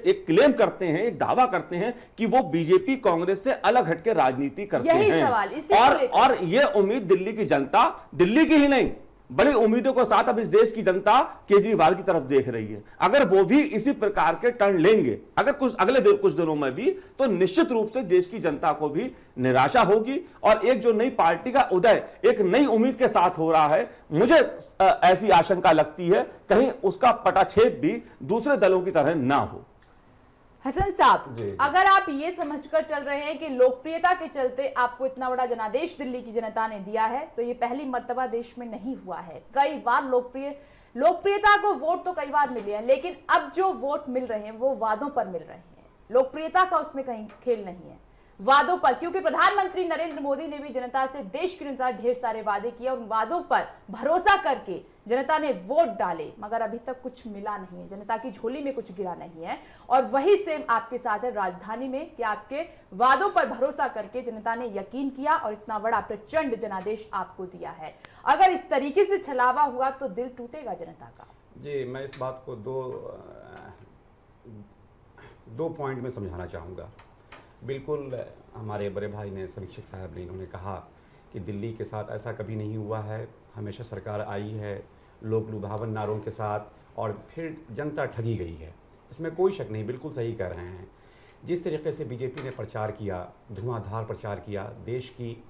एक क्लेम करते हैं, एक दावा करते हैं कि वो बीजेपी कांग्रेस से अलग हटके राजनीति करते हैं, और ये उम्मीद दिल्ली की जनता, दिल्ली की ही नहीं बड़ी उम्मीदों के साथ अब इस देश की जनता केजरीवाल की तरफ देख रही है। अगर वो भी इसी प्रकार के टर्न लेंगे, अगर कुछ दिनों में भी, तो निश्चित रूप से देश की जनता को भी निराशा होगी, और एक जो नई पार्टी का उदय एक नई उम्मीद के साथ हो रहा है, मुझे ऐसी आशंका लगती है कहीं उसका पटाक्षेप भी दूसरे दलों की तरह ना हो।
हसन साहब, अगर आप ये समझकर चल रहे हैं कि लोकप्रियता के चलते आपको इतना बड़ा जनादेश दिल्ली की जनता ने दिया है, तो ये पहली मर्तबा देश में नहीं हुआ है। कई बार लोकप्रियता को वोट तो कई बार मिले हैं, लेकिन अब जो वोट मिल रहे हैं वो वादों पर मिल रहे हैं। लोकप्रियता का उसमें कहीं खेल नहीं है, वादों पर। क्योंकि प्रधानमंत्री नरेंद्र मोदी ने भी जनता से, देश की जनता ढेर सारे वादे किए, उन वादों पर भरोसा करके जनता ने वोट डाले, मगर अभी तक कुछ मिला नहीं है, जनता की झोली में कुछ गिरा नहीं है। और वही सेम आपके साथ है राजधानी में कि आपके वादों पर भरोसा करके जनता ने यकीन किया और इतना बड़ा प्रचंड जनादेश आपको दिया है। अगर इस तरीके से छलावा हुआ तो दिल टूटेगा जनता का।
जी, मैं इस बात को दो पॉइंट में समझाना चाहूँगा। बिल्कुल हमारे बड़े भाई ने, समीक्षक साहब ने, इन्होंने कहा कि दिल्ली के साथ ऐसा कभी नहीं हुआ है, हमेशा सरकार आई है लोक लुभावन नारों के साथ, और फिर जनता ठगी गई है, इसमें कोई शक नहीं, बिल्कुल सही कह रहे हैं। जिस तरीके से बीजेपी ने प्रचार किया, धुआंधार प्रचार किया, देश की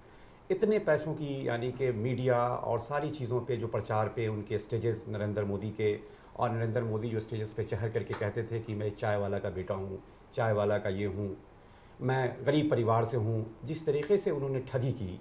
इतने पैसों की, यानी कि मीडिया और सारी चीज़ों पे जो प्रचार पे उनके स्टेजेस नरेंद्र मोदी के, और नरेंद्र मोदी जो स्टेजेस पे चढ़ करके कहते थे कि मैं चाय वाला का बेटा हूँ, चाय वाला का ये हूँ, मैं गरीब परिवार से हूँ, जिस तरीके से उन्होंने ठगी की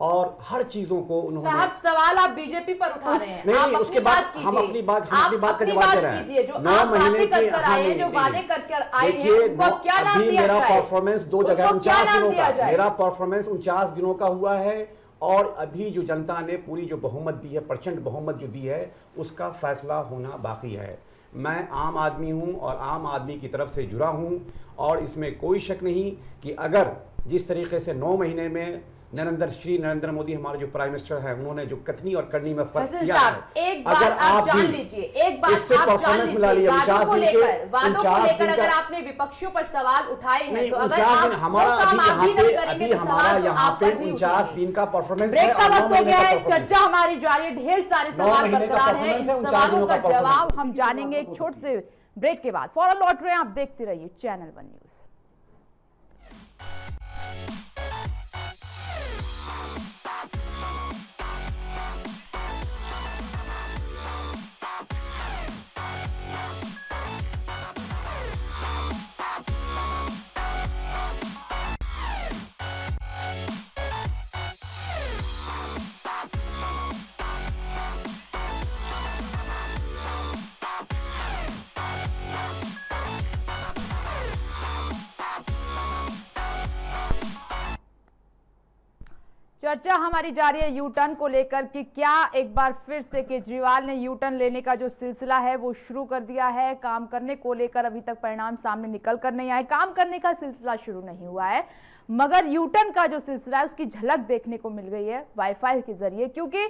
और हर चीजों को उन्होंने।
साहब, सवाल आप बीजेपी पर उठा रहे हैं।
नहीं, उसके बाद हम अपनी बात का जवाब दे रहे हैं।
जो 9 महीने के जो वादे कर आए हैं, उनको क्या नाम दिया जाए?
मेरा परफॉर्मेंस 2 जगह 49 दिनों का, मेरा परफॉर्मेंस 49 दिनों का हुआ है, और अभी जो जनता ने पूरी जो बहुमत दी है, प्रचंड बहुमत जो दी है, उसका फैसला होना बाकी है। मैं आम आदमी हूं और आम आदमी की तरफ से जुड़ा हूं, और इसमें कोई शक नहीं कि अगर जिस तरीके से 9 महीने में नरेंद्र मोदी हमारे जो प्राइम मिनिस्टर हैं, उन्होंने जो कथनी और करनी में फर्क किया है,
एक बात आप जान लीजिए, एक बात
इससे परफॉर्मेंस मिला लिया 49 दिन के, 49 दिन
अगर आपने विपक्षियों पर सवाल उठाए हैं, तो अगर
49 दिन हमारा अभी हमारा यहाँ पे 49 दिन का परफॉर्मेंस है, और 9 महीने का
चर्चा हमारी जारी है, ढेर सारे सवाल बरकरार हैं, इन सवालों का जवाब हम जानेंगे एक छोटे से ब्रेक के बाद। फौरन लौट रहे हैं, आप देखते रहिए चैनल वन न्यूज। चर्चा हमारी जारी है यू टर्न को लेकर कि क्या एक बार फिर से केजरीवाल ने यू टर्न लेने का जो सिलसिला है वो शुरू कर दिया है। काम करने को लेकर अभी तक परिणाम सामने निकल कर नहीं आए, काम करने का सिलसिला शुरू नहीं हुआ है, मगर यू टर्न का जो सिलसिला है उसकी झलक देखने को मिल गई है वाईफाई के जरिए। क्योंकि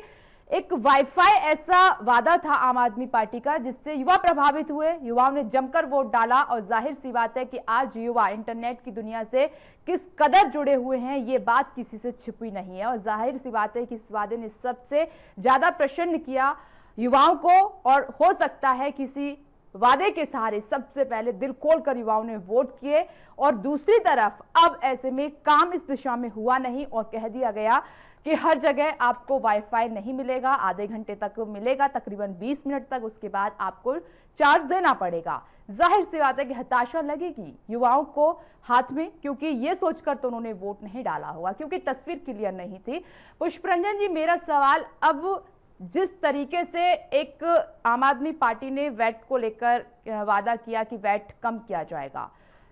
एक वाईफाई ऐसा वादा था आम आदमी पार्टी का जिससे युवा प्रभावित हुए, युवाओं ने जमकर वोट डाला, और जाहिर सी बात है कि आज युवा इंटरनेट की दुनिया से किस कदर जुड़े हुए हैं ये बात किसी से छिपी नहीं है। और जाहिर सी बात है कि इस वादे ने सबसे ज्यादा प्रसन्न किया युवाओं को, और हो सकता है किसी वादे के सहारे सबसे पहले दिल खोलकर युवाओं ने वोट किए, और दूसरी तरफ अब ऐसे में काम इस दिशा में हुआ नहीं और कह दिया गया कि हर जगह आपको वाईफाई नहीं मिलेगा, आधे घंटे तक मिलेगा, तकरीबन 20 मिनट तक, उसके बाद आपको चार्ज देना पड़ेगा। जाहिर सी बात है कि हताशा लगेगी युवाओं को हाथ में, क्योंकि ये सोचकर तो उन्होंने वोट नहीं डाला होगा, क्योंकि तस्वीर क्लियर नहीं थी। पुष्परंजन जी, मेरा सवाल, अब जिस तरीके से एक आम आदमी पार्टी ने वैट को लेकर वादा किया कि वैट कम किया जाएगा,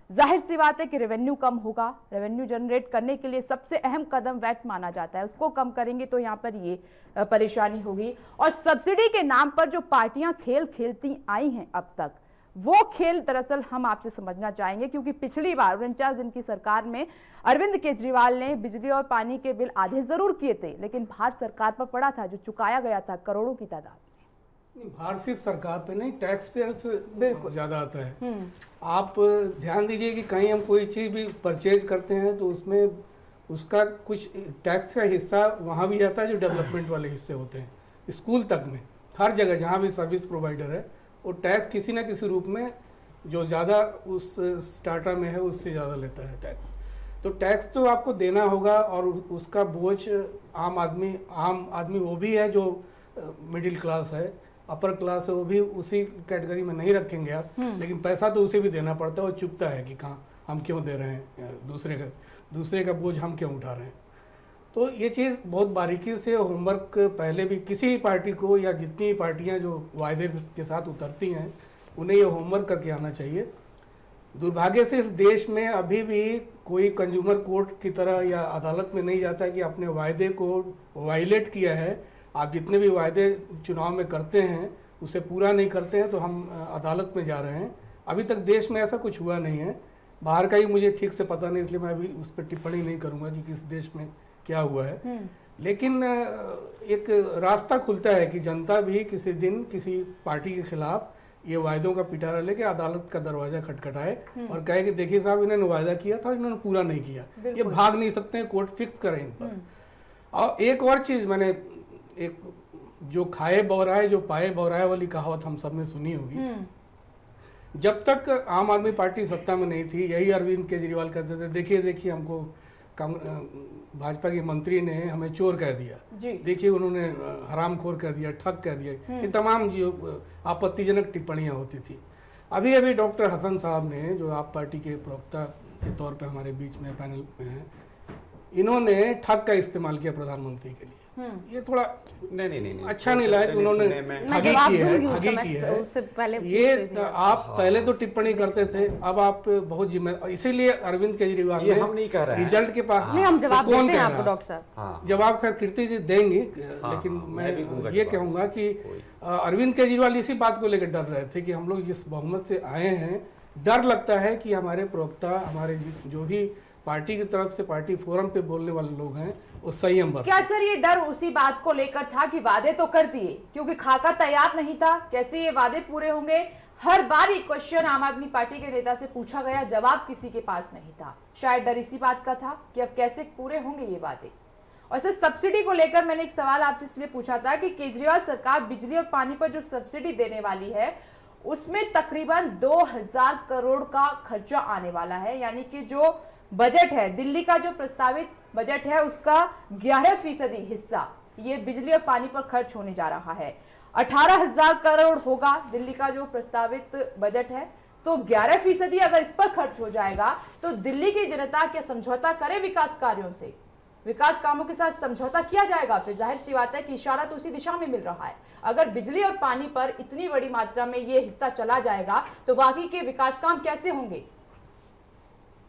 जाहिर सी बात है कि रेवेन्यू कम होगा, रेवेन्यू जनरेट करने के लिए सबसे अहम कदम वैट माना जाता है, उसको कम करेंगे तो यहाँ पर ये परेशानी होगी। और सब्सिडी के नाम पर जो पार्टियां खेल खेलती आई हैं अब तक, वो खेल दरअसल हम आपसे समझना चाहेंगे, क्योंकि पिछली बार 49 दिन की सरकार में अरविंद केजरीवाल ने बिजली और पानी के बिल आधे जरूर किए थे, लेकिन भार सरकार पर पड़ा था, जो चुकाया गया था करोड़ों की तादाद में।
भार सिर्फ सरकार पे नहीं, टैक्स पेयर से ज्यादा आता है। आप ध्यान दीजिए कि कहीं हम कोई चीज भी परचेज करते हैं तो उसमें उसका कुछ टैक्स का हिस्सा वहाँ भी जाता है जो डेवलपमेंट वाले हिस्से होते हैं। स्कूल तक में, हर जगह जहाँ भी सर्विस प्रोवाइडर है, वो टैक्स किसी न किसी रूप में जो ज़्यादा उस स्टार्टा में है उससे ज़्यादा लेता है टैक्स। तो टैक्स तो आपको देना होगा, और उसका बोझ आम आदमी वो भी है जो मिडिल क्लास है, अपर क्लास है, वो भी उसी कैटेगरी में नहीं रखेंगे आप, लेकिन पैसा तो उसे भी देना पड़ता है और चुभता है कि कहाँ हम क्यों दे रहे हैं, दूसरे का बोझ हम क्यों उठा रहे हैं। तो ये चीज़ बहुत बारीकी से होमवर्क पहले भी किसी पार्टी को, या जितनी पार्टियां जो वायदे के साथ उतरती हैं, उन्हें ये होमवर्क करके आना चाहिए। दुर्भाग्य से इस देश में अभी भी कोई कंज्यूमर कोर्ट की तरह या अदालत में नहीं जाता कि अपने वायदे को वायलेट किया है, आप जितने भी वायदे चुनाव में करते हैं उसे पूरा नहीं करते हैं तो हम अदालत में जा रहे हैं। अभी तक देश में ऐसा कुछ हुआ नहीं है, बाहर का ही मुझे ठीक से पता नहीं, इसलिए मैं अभी उस पर टिप्पणी नहीं करूँगा कि किस देश में क्या हुआ है। लेकिन एक रास्ता खुलता है कि जनता भी किसी दिन किसी पार्टी के खिलाफ ये वायदों का पिटारा लेके अदालत का दरवाजा खटखटाए और कहे कि देखिए साहब, इन्होंने वायदा किया था, इन्होंने पूरा नहीं किया, ये भाग नहीं सकते हैं, कोर्ट फिक्स करें इन पर। और एक और चीज, मैंने एक जो खाए बौराए जो पाए बौराए वाली कहावत हम सब ने सुनी होगी। जब तक आम आदमी पार्टी सत्ता में नहीं थी, यही अरविंद केजरीवाल कहते थे, देखिए देखिए हमको भाजपा के मंत्री ने हमें चोर कह दिया, देखिए उन्होंने हरामखोर कह दिया, ठग कह दिया, ये तमाम जो आपत्तिजनक टिप्पणियां होती थी। अभी अभी डॉक्टर हसन साहब ने, जो आप पार्टी के प्रवक्ता के तौर पे हमारे बीच में पैनल में हैं, इन्होंने ठग का इस्तेमाल किया प्रधानमंत्री के लिए। ये थोड़ा
नहीं
अच्छा नहीं लगा कि उन्होंने ठगी की है।
उससे पहले
ये आप पहले तो टिप्पणी करते थे, अब आप बहुत जिम्मेदार, इसीलिए अरविंद केजरीवाल
ये हम नहीं कह रहे हैं,
रिजल्ट के पास
नहीं, हम जवाब देते हैं आपको डॉक्टर साहब।
जवाब खैर कीर्ति जी देंगे, लेकिन मैं ये कहूंगा कि अरविंद केजरीवाल इसी बात को लेकर डर रहे थे कि हम लोग जिस बहुमत से आए हैं, डर लगता है कि हमारे प्रवक्ता, हमारे जो भी पार्टी की तरफ से पार्टी फोरम पे बोलने वाले लोग हैं, वो संयम बरतें।
क्या सर ये डर उसी बात को लेकर था कि वादे तो कर दिए, क्योंकि खाका तैयार नहीं था, कैसे ये वादे पूरे होंगे? हर बार ये क्वेश्चन आम आदमी पार्टी के नेता से पूछा गया, जवाब किसी के पास नहीं था। शायद डर इसी बात का था कि अब कैसे पूरे होंगे ये वादे। और सर सब्सिडी को लेकर मैंने एक सवाल आपसे इसलिए पूछा था कि केजरीवाल सरकार बिजली और पानी पर जो सब्सिडी देने वाली है, उसमें तकरीबन 2000 करोड़ का खर्चा आने वाला है, यानी कि जो बजट है, दिल्ली का जो प्रस्तावित बजट है, उसका 11% हिस्सा ये बिजली और पानी पर खर्च होने जा रहा है। 18,000 करोड़ होगा दिल्ली का जो प्रस्तावित बजट है, तो 11% अगर इस पर खर्च हो जाएगा तो दिल्ली की जनता क्या समझौता करे विकास कार्यों से? विकास कामों के साथ समझौता किया जाएगा? फिर जाहिर सी बात है कि इशारा तो उसी दिशा में मिल रहा है। अगर बिजली और पानी पर इतनी बड़ी मात्रा में ये हिस्सा चला जाएगा तो बाकी के विकास काम कैसे होंगे?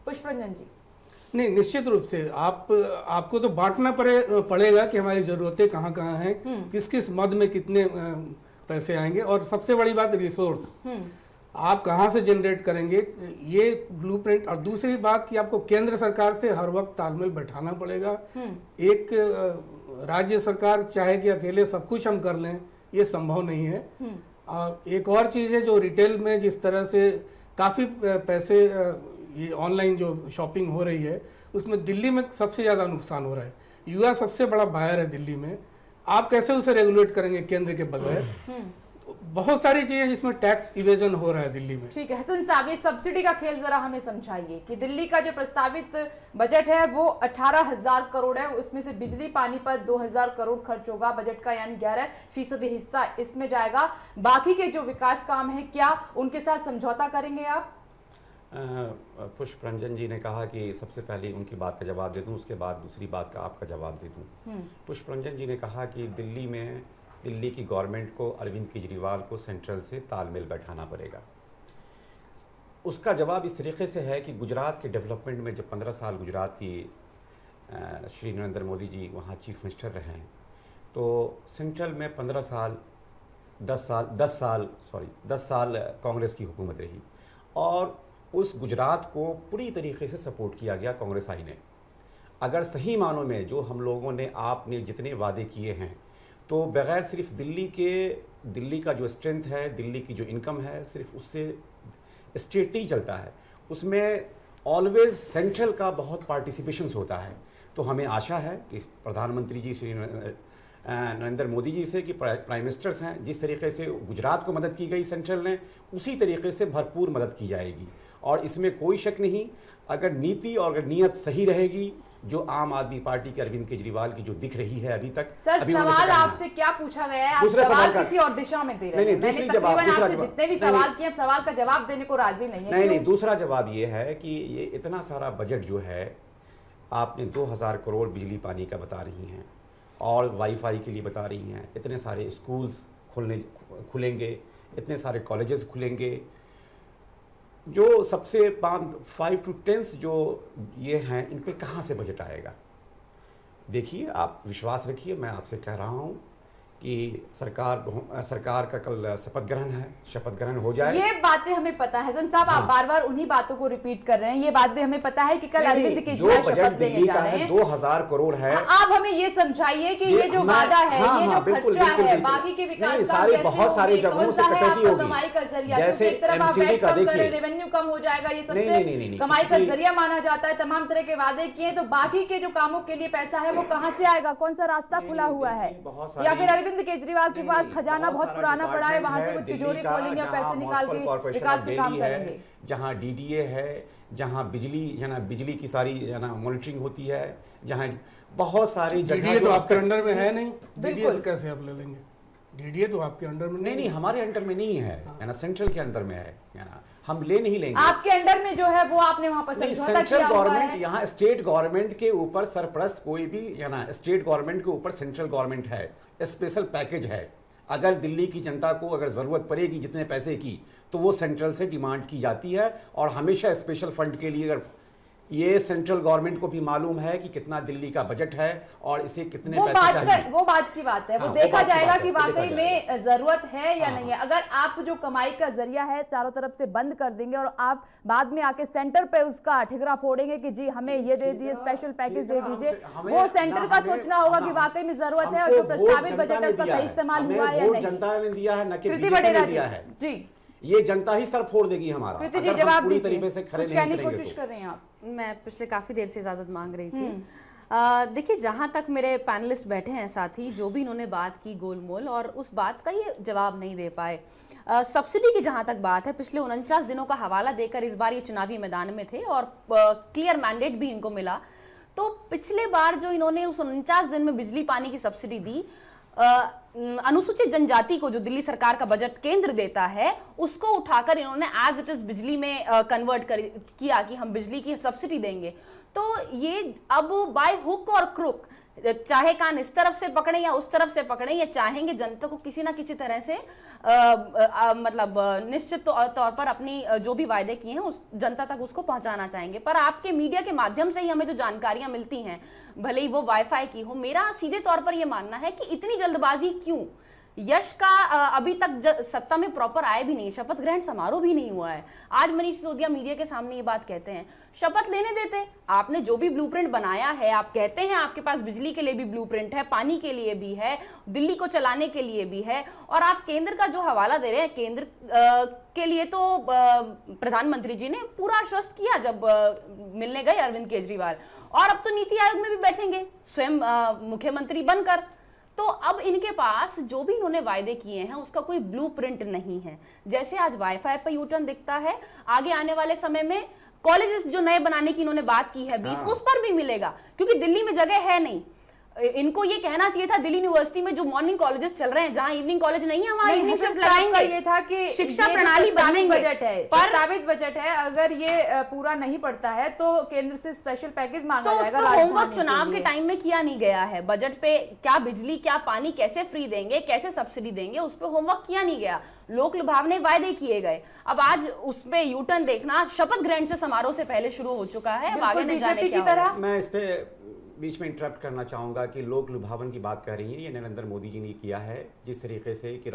पुष्परंजन जी।
नहीं, निश्चित रूप से आपको तो बांटना पड़ेगा कि हमारी जरूरतें कहाँ कहाँ हैं, किस किस मद में कितने पैसे आएंगे, और सबसे बड़ी बात रिसोर्स आप कहाँ से जनरेट करेंगे, ये ब्लूप्रिंट। और दूसरी बात कि आपको केंद्र सरकार से हर वक्त तालमेल बैठाना पड़ेगा। एक राज्य सरकार चाहे कि अकेले सब कुछ हम कर लें, ये संभव नहीं है। और एक और चीज़ है, जो रिटेल में जिस तरह से काफ़ी पैसे, ये ऑनलाइन जो शॉपिंग हो रही है, उसमें दिल्ली में सबसे ज़्यादा नुकसान हो रहा है। युवा सबसे बड़ा बायर है दिल्ली में, आप कैसे उसे रेगुलेट करेंगे केंद्र के बगैर? बहुत सारी चीजें जिसमें टैक्स इवेजन हो रहा है दिल्ली में।
ठीक है हसन साहब, ये सब्सिडी का खेल जरा हमें समझाइए कि दिल्ली का जो प्रस्तावित बजट है वो 18,000 करोड़ है, उसमें से बिजली पानी पर 2,000 करोड़ खर्च होगा बजट का, यानी 11% हिस्सा इसमें जाएगा। बाकी के जो विकास काम है क्या उनके साथ समझौता करेंगे आप?
पुष्प रंजन जी ने कहा कि सबसे पहले उनकी बात का जवाब दे दूं, उसके बाद दूसरी बात का आपका जवाब दे दूं। पुष्प रंजन जी ने कहा कि दिल्ली की गवर्नमेंट को अरविंद केजरीवाल को सेंट्रल से तालमेल बैठाना पड़ेगा। उसका जवाब इस तरीके से है कि गुजरात के डेवलपमेंट में जब 15 साल गुजरात की श्री नरेंद्र मोदी जी वहाँ चीफ मिनिस्टर रहे हैं, तो सेंट्रल में 10 साल कांग्रेस की हुकूमत रही और उस गुजरात को पूरी तरीके से सपोर्ट किया गया कांग्रेस आई ने। अगर सही मानों में जो हम लोगों ने आपने जितने वादे किए हैं, तो बगैर सिर्फ दिल्ली का जो स्ट्रेंथ है, दिल्ली की जो इनकम है, सिर्फ उससे स्टेट नहीं चलता है, उसमें ऑलवेज सेंट्रल का बहुत पार्टिसिपेशंस होता है। तो हमें आशा है कि प्रधानमंत्री जी श्री नरेंद्र मोदी जी से कि प्राइम मिनिस्टर्स हैं, जिस तरीके से गुजरात को मदद की गई सेंट्रल ने, उसी तरीके से भरपूर मदद की जाएगी। और इसमें कोई शक नहीं, अगर नीति और अगर नीयत सही रहेगी, जो आम आदमी पार्टी के अरविंद केजरीवाल की जो दिख रही है अभी तक।
सर सवाल आपसे क्या पूछा गया है, आप सवाल किसी और दिशा में दे रहे हैं।
दूसरी जवाब
जितने भी सवाल किए सवाल का जवाब देने को राजी नहीं है।
नहीं, दूसरा जवाब ये है कि ये इतना सारा बजट जो है, आपने 2,000 करोड़ बिजली पानी का बता रही हैं और वाईफाई के लिए बता रही हैं, इतने सारे स्कूल्स खुलेंगे, इतने सारे कॉलेजेस खुलेंगे, जो सबसे 5 to 10 जो ये हैं, इन पे कहाँ से बजट आएगा? देखिए, आप विश्वास रखिए, मैं आपसे कह रहा हूँ कि सरकार का कल शपथ ग्रहण हो जाए।
ये बातें हमें पता है हसन साहब, आप बार बार उन्हीं बातों को रिपीट कर रहे हैं। ये बातें हमें पता है कि कल अरविंद केजरीवाल शपथ लेने जा रहे हैं।
2,000 करोड़ है।
आप हमें ये समझाइए कि ये जो वादा है, ये जो खर्चा है, बाकी के विकास
सारे बहुत सारे जगहों से कटौती होगी।
कमाई का जरिया,
जैसे
एक तरफ आप वैट कम करें, रेवेन्यू कम हो जाएगा, ये सबसे कमाई का जरिया माना जाता है। तमाम तरह के वादे किए, तो बाकी के जो कामों के लिए पैसा है वो कहाँ से आएगा? कौन सा रास्ता खुला हुआ है? या फिर अरविंद केजरीवाल के पास खजाना बहुत पुराना पड़ा है, वहां से कुछ तिजोरी खोलेंगे और पैसे निकाल के विकास के काम करेंगे?
जहां डीडीए है, जहां बिजली की सारी मॉनिटरिंग होती है, जहां बहुत सारी जगह
तो आपके अंडर में है नहीं, डीडीए से कैसे आप ले लेंगे? डीडीए तो आपके अंडर में
नहीं, हमारे अंडर में नहीं है, सेंट्रल के अंडर में है, हम ले नहीं लेंगे।
आपके अंडर में जो है वो आपने वहां पर समझौता
सेंट्रल गवर्नमेंट, यहाँ स्टेट गवर्नमेंट के ऊपर सरपरस्त कोई भी स्टेट गवर्नमेंट के ऊपर सेंट्रल गवर्नमेंट है, स्पेशल पैकेज है। अगर दिल्ली की जनता को अगर ज़रूरत पड़ेगी जितने पैसे की, तो वो सेंट्रल से डिमांड की जाती है। और हमेशा स्पेशल फंड के लिए, अगर ये सेंट्रल गवर्नमेंट को भी मालूम है कि कितना दिल्ली का बजट है और इसे कितने पैसे चाहिए,
वो बात की बात है। वो देखा जाएगा कि वाकई में जरूरत है या नहीं है। अगर आप जो कमाई का जरिया है चारों तरफ से बंद कर देंगे और आप बाद में आके सेंटर पे उसका ठिकरा फोड़ेंगे कि जी हमें ये दे दिए, स्पेशल पैकेज दे दीजिए, वो सेंटर का सोचना होगा कि वाकई में जरूरत है और जो प्रस्तावित बजट है उसका सही इस्तेमाल हुआ है या नहीं।
जनता ने दिया है, न कि बीजेपी ने दिया है जी। ये जनता ही सर फोड़ देगी हमारा, अगर हम पूरी तरीके से खड़े नहीं उतरेंगे।
कोशिश कर रहे हैं आप?
मैं पिछले काफी देर से इजाजत मांग रही थी। देखिए, जहां तक मेरे पैनलिस्ट बैठे हैं साथी, जो भी इन्होंने बात की गोलमोल, और उस बात का ये जवाब नहीं दे पाए। सब्सिडी की जहां तक बात है, पिछले 49 दिनों का हवाला देकर इस बार ये चुनावी मैदान में थे और क्लियर मैंडेट भी इनको मिला। तो पिछले बार जो इन्होंने उस 49 दिन में बिजली पानी की सब्सिडी दी, अनुसूचित जनजाति को जो दिल्ली सरकार का बजट केंद्र देता है, उसको उठाकर इन्होंने एज इट इज बिजली में कन्वर्ट किया कि हम बिजली की सब्सिडी देंगे। तो ये अब बाय हुक और क्रुक, चाहे कान इस तरफ से पकड़े या उस तरफ से पकड़े, या चाहेंगे जनता को किसी ना किसी तरह से मतलब निश्चित तौर पर अपनी जो भी वायदे किए हैं उस जनता तक उसको पहुंचाना चाहेंगे। पर आपके मीडिया के माध्यम से ही हमें जो जानकारियां मिलती हैं, भले ही वो वाईफाई की हो, मेरा सीधे तौर पर यह मानना है कि इतनी जल्दबाजी क्यों? यश का अभी तक सत्ता में प्रॉपर आए भी नहीं, शपथ ग्रहण समारोह भी नहीं हुआ है। आज मनीष सिसोदिया मीडिया के सामने ये बात कहते हैं, शपथ लेने देते। आपने जो भी ब्लूप्रिंट बनाया है, आप कहते हैं आपके पास बिजली के लिए भी ब्लूप्रिंट है, पानी के लिए भी है, दिल्ली को चलाने के लिए भी है, और आप केंद्र का जो हवाला दे रहे हैं, केंद्र के लिए तो प्रधानमंत्री जी ने पूरा आश्वस्त किया जब मिलने गए अरविंद केजरीवाल, और अब तो नीति आयोग में भी बैठेंगे स्वयं मुख्यमंत्री बनकर। तो अब इनके पास जो भी इन्होंने वायदे किए हैं उसका कोई ब्लूप्रिंट नहीं है। जैसे आज वाईफाई पर यूटर्न दिखता है, आगे आने वाले समय में कॉलेजेस जो नए बनाने की इन्होंने बात की है 20, उस पर भी मिलेगा, क्योंकि दिल्ली में जगह है नहीं। इनको ये कहना चाहिए था दिल्ली यूनिवर्सिटी में जो मॉर्निंग कॉलेजेस चल रहे हैं, जहां इवनिंग कॉलेज नहीं है, वहां इवनिंग शिफ्ट लगाएंगे।
ये था कि
शिक्षा प्रणाली बदलेंगे,
बजट है, प्रस्तावित बजट है, अगर ये पूरा नहीं पड़ता है तो केंद्र से स्पेशल पैकेज मांगा जाएगा।
तो होमवर्क चुनाव के टाइम में किया नहीं गया है। बजट पे क्या बिजली क्या पानी कैसे फ्री देंगे, कैसे सब्सिडी देंगे, उस पर होमवर्क किया नहीं गया। लोक लुभावने वायदे किए गए। अब आज उस पे यूटर्न देखना शपथ ग्रहण से समारोह से पहले शुरू हो चुका है। अब आगे नहीं जाने की तरह।
मैं इस पे बीच में इंटरप्ट करना चाहूँगा कि लोक लुभावन की बात कर रही है, ये नरेंद्र मोदी जी ने किया है, जिस तरीके से कि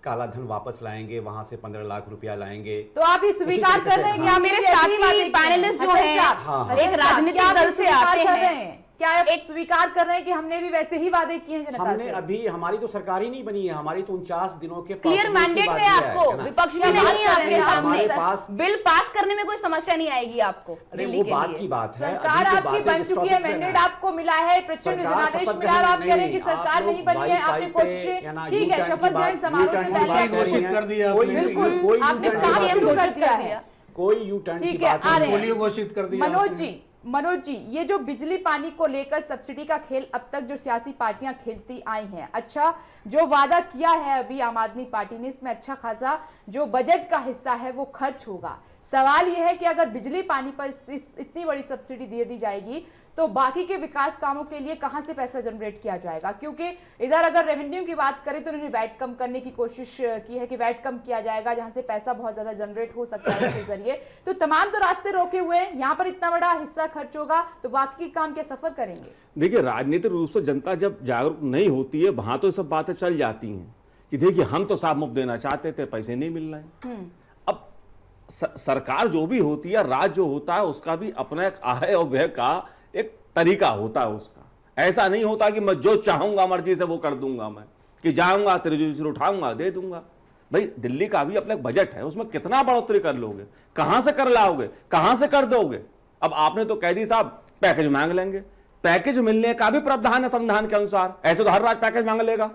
काला धन वापस लाएंगे, वहां से 15 लाख रुपया लाएंगे।
तो आप ये स्वीकार कर रहे हैं कि
मेरे साथी पैनलिस्ट जो हैं एक राजनीतिक दल से आते हैं,
क्या आप स्वीकार कर रहे हैं कि हमने भी वैसे ही वादे किए हैं जनता से?
हमने अभी, हमारी तो सरकार ही नहीं बनी है, हमारी तो 49 दिनों के
क्लियर मैंडेट है आपको, विपक्ष में नहीं है आपके सामने,
पास
बिल पास करने में कोई समस्या नहीं आएगी आपको।
अरे वो बात की बात है,
सरकार आपकी बन चुकी है, मैंडेट आपको मिला है, प्रचंड जनादेश मिला, आप कह रहे हैं कि सरकार नहीं बनी है, आपने कोशिश, ठीक है, शपथ ग्रहण समारोह से पहले
घोषित कर दिया,
बिल्कुल आपने काम कर दिया है,
कोई यू टर्न की बात
नहीं, घोषित कर दिया।
मनोज जी, ये जो बिजली पानी को लेकर सब्सिडी का खेल अब तक जो सियासी पार्टियां खेलती आई हैं, अच्छा जो वादा किया है अभी आम आदमी पार्टी ने, इसमें अच्छा खासा जो बजट का हिस्सा है वो खर्च होगा। सवाल यह है कि अगर बिजली पानी पर इतनी बड़ी सब्सिडी दे दी जाएगी तो बाकी के विकास कामों के लिए कहां से पैसा जनरेट किया जाएगा? क्योंकि इधर अगर रेवेन्यू की बात करें तो उन्होंने वैट कम करने की कोशिश की है कि वैट कम किया जाएगा, जहां से पैसा बहुत ज्यादा जनरेट हो सकता है इसके जरिए। तो तमाम तो रास्ते रोके हुए हैं, यहाँ पर इतना बड़ा हिस्सा खर्च होगा तो बाकी के काम क्या सफर करेंगे?
देखिए, राजनीतिक रूप से जनता जब जागरूक नहीं होती है, वहां तो सब बातें चल जाती हैं कि देखिए हम तो साफ मुफ्त देना चाहते थे, पैसे नहीं मिल रहे हैं। अब सरकार जो भी होती है, राज्य जो होता है, उसका भी अपना एक आय और व्यय का एक तरीका होता है उसका। ऐसा नहीं होता कि मैं जो चाहूंगा मर्जी से वो कर दूंगा, मैं कि जाऊंगा तिरजुल उठाऊंगा दे दूंगा। भाई दिल्ली का भी अपना एक बजट है, उसमें कितना बढ़ोतरी कर लोगे, कहां से कर लाओगे, कहां से कर दोगे? अब आपने तो कह दी साहब पैकेज मांग लेंगे, पैकेज मिलने का भी प्रावधान है संविधान के अनुसार। ऐसे तो हर राज्य पैकेज मांग लेगा।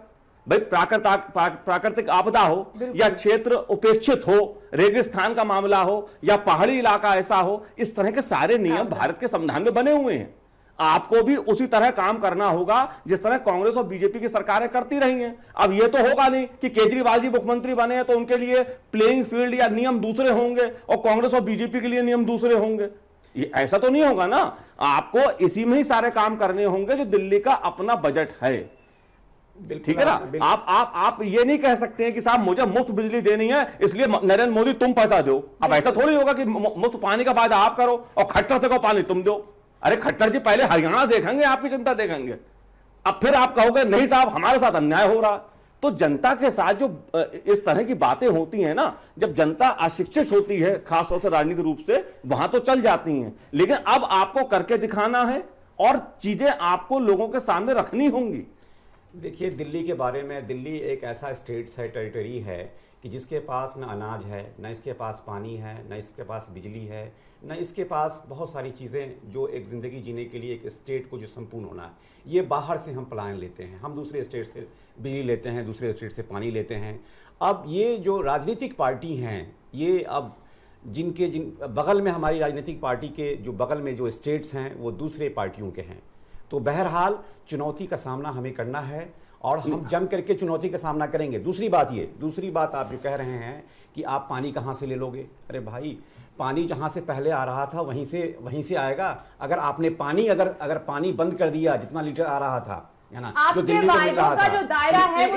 भाई प्राकृतिक आपदा हो या क्षेत्र उपेक्षित हो, रेगिस्तान का मामला हो या पहाड़ी इलाका ऐसा हो, इस तरह के सारे नियम भारत के संविधान में बने हुए हैं। आपको भी उसी तरह काम करना होगा जिस तरह कांग्रेस और बीजेपी की सरकारें करती रही हैं। अब यह तो होगा नहीं कि केजरीवाल जी मुख्यमंत्री बने हैं तो उनके लिए प्लेइंग फील्ड या नियम दूसरे होंगे और कांग्रेस और बीजेपी के लिए नियम दूसरे होंगे। ये ऐसा तो नहीं होगा ना। आपको इसी में ही सारे काम करने होंगे जो दिल्ली का अपना बजट है। ठीक है ना। आप ये नहीं कह सकते हैं कि साहब मुझे मुफ्त बिजली देनी है इसलिए नरेंद्र मोदी तुम पैसा दो। अब ऐसा थोड़ी होगा कि मुफ्त पानी का वादा आप करो और खट्टर से को पानी तुम दो। अरे खट्टर जी पहले हरियाणा देखेंगे, आपकी चिंता देखेंगे, अब फिर आप कहोगे नहीं साहब हमारे साथ अन्याय हो रहा। तो जनता के साथ जो इस तरह की बातें होती हैं ना, जब जनता अशिक्षित होती है खासतौर से राजनीतिक रूप से, वहां तो चल जाती हैं, लेकिन अब आपको करके दिखाना है और चीजें आपको लोगों के सामने रखनी होंगी।
देखिए दिल्ली के बारे में, दिल्ली एक ऐसा स्टेट है, टेरिटरी है कि जिसके पास न अनाज है, न इसके पास पानी है, न इसके पास बिजली है, न इसके पास बहुत सारी चीज़ें जो एक ज़िंदगी जीने के लिए एक स्टेट को जो संपूर्ण होना है, ये बाहर से हम पलायन लेते हैं। हम दूसरे स्टेट से बिजली लेते हैं, दूसरे स्टेट से पानी लेते हैं। अब ये जो राजनीतिक पार्टी हैं, ये अब जिन बगल में हमारी राजनीतिक पार्टी के जो बगल में जो स्टेट्स हैं वो दूसरे पार्टियों के हैं। तो बहरहाल चुनौती का सामना हमें करना है और हम जम करके चुनौती का सामना करेंगे। दूसरी बात आप जो कह रहे हैं कि आप पानी कहाँ से ले लोगे, अरे भाई पानी जहाँ से पहले आ रहा था वहीं से आएगा। अगर आपने पानी अगर पानी बंद कर दिया, जितना लीटर आ रहा था है ना, जो दिल्ली को मिल रहा था,
जो दायरा है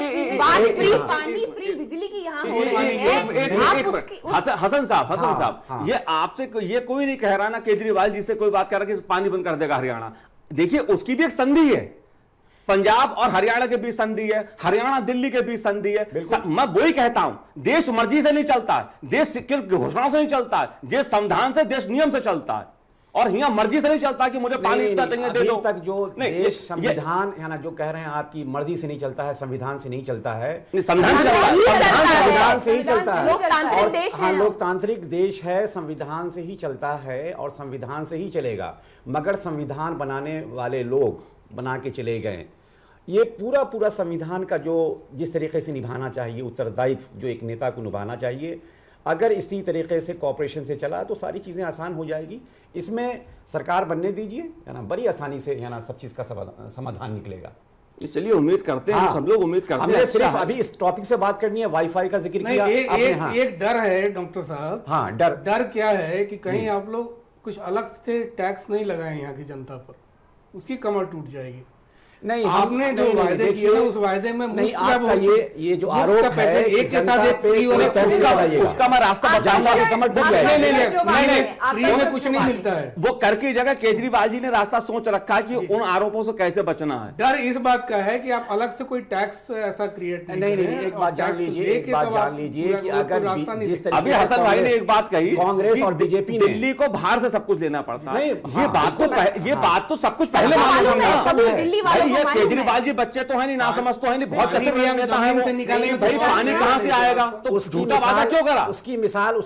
फ्री पानी फ्री बिजली की यहाँ हो रही है।
हसन साहब ये आपसे ये कोई नहीं कह रहा ना, केजरीवाल जी से कोई बात कर रहा कि पानी बंद कर देगा हरियाणा। देखिए उसकी भी एक संधि है, पंजाब और हरियाणा के बीच संधि है, हरियाणा दिल्ली के बीच संधि है। मैं वही कहता हूं, देश मर्जी से नहीं चलता, देश घोषणाओं से नहीं चलता, देश संविधान से, देश नियम से चलता है। और यहाँ मर्जी से नहीं चलता कि मुझे पानी इतना चाहिए दे दो।
तक जो देश संविधान है ना, जो कह रहे हैं आपकी मर्जी से नहीं चलता है, संविधान से नहीं चलता है, संविधान से ही चलता है। लोकतांत्रिक देश है, संविधान से ही चलता है और संविधान से ही चलेगा। मगर संविधान बनाने वाले लोग बना के चले गए। ये पूरा पूरा संविधान का जो जिस तरीके से निभाना चाहिए, उत्तरदायित्व जो एक नेता को निभाना चाहिए, अगर इसी तरीके से कॉपरेशन से चला तो सारी चीज़ें आसान हो जाएगी। इसमें सरकार बनने दीजिए, है ना, बड़ी आसानी से, है ना, सब चीज़ का समाधान निकलेगा।
चलिए उम्मीद करते हैं, सब लोग उम्मीद करते हैं।
हमने सिर्फ अभी इस टॉपिक से बात करनी है, वाईफाई का जिक्र किया आपने।
एक डर है डॉक्टर साहब।
हाँ, डर
क्या है कि कहीं आप लोग कुछ अलग से टैक्स नहीं लगाए यहाँ की जनता पर, उसकी कमर टूट जाएगी।
नहीं,
आपने जो वायदे किए ना, उस वायदे में
नहीं, आपका ये जो आरोप है
एक के साथ एक फ्री वाला
उसका मैं रास्ता बताऊंगा।
कमर टूट जाएगी।
फ्री में कुछ नहीं मिलता है।
वो कर की जगह केजरीवाल जी ने रास्ता सोच रखा है कि उन आरोपों से कैसे बचना है।
डर इस बात का है कि आप अलग से कोई टैक्स ऐसा क्रिएट
नहीं, एक बात जान लीजिए कि अगर
अभी हसन भाई ने एक बात कही,
कांग्रेस और बीजेपी ने,
दिल्ली को बाहर से सब कुछ लेना पड़ता है। ये बात तो सब कुछ
पहले
मालूम है।
दिल्ली वालों
ये केजरीवाल जी बच्चे तो है नहीं, ना समझ तो है नहीं, बहुत चतुर नेता है वो। भाई पानी कहाँ से आएगा, तो झूठा वादा क्यों करा?
उसकी मिसाल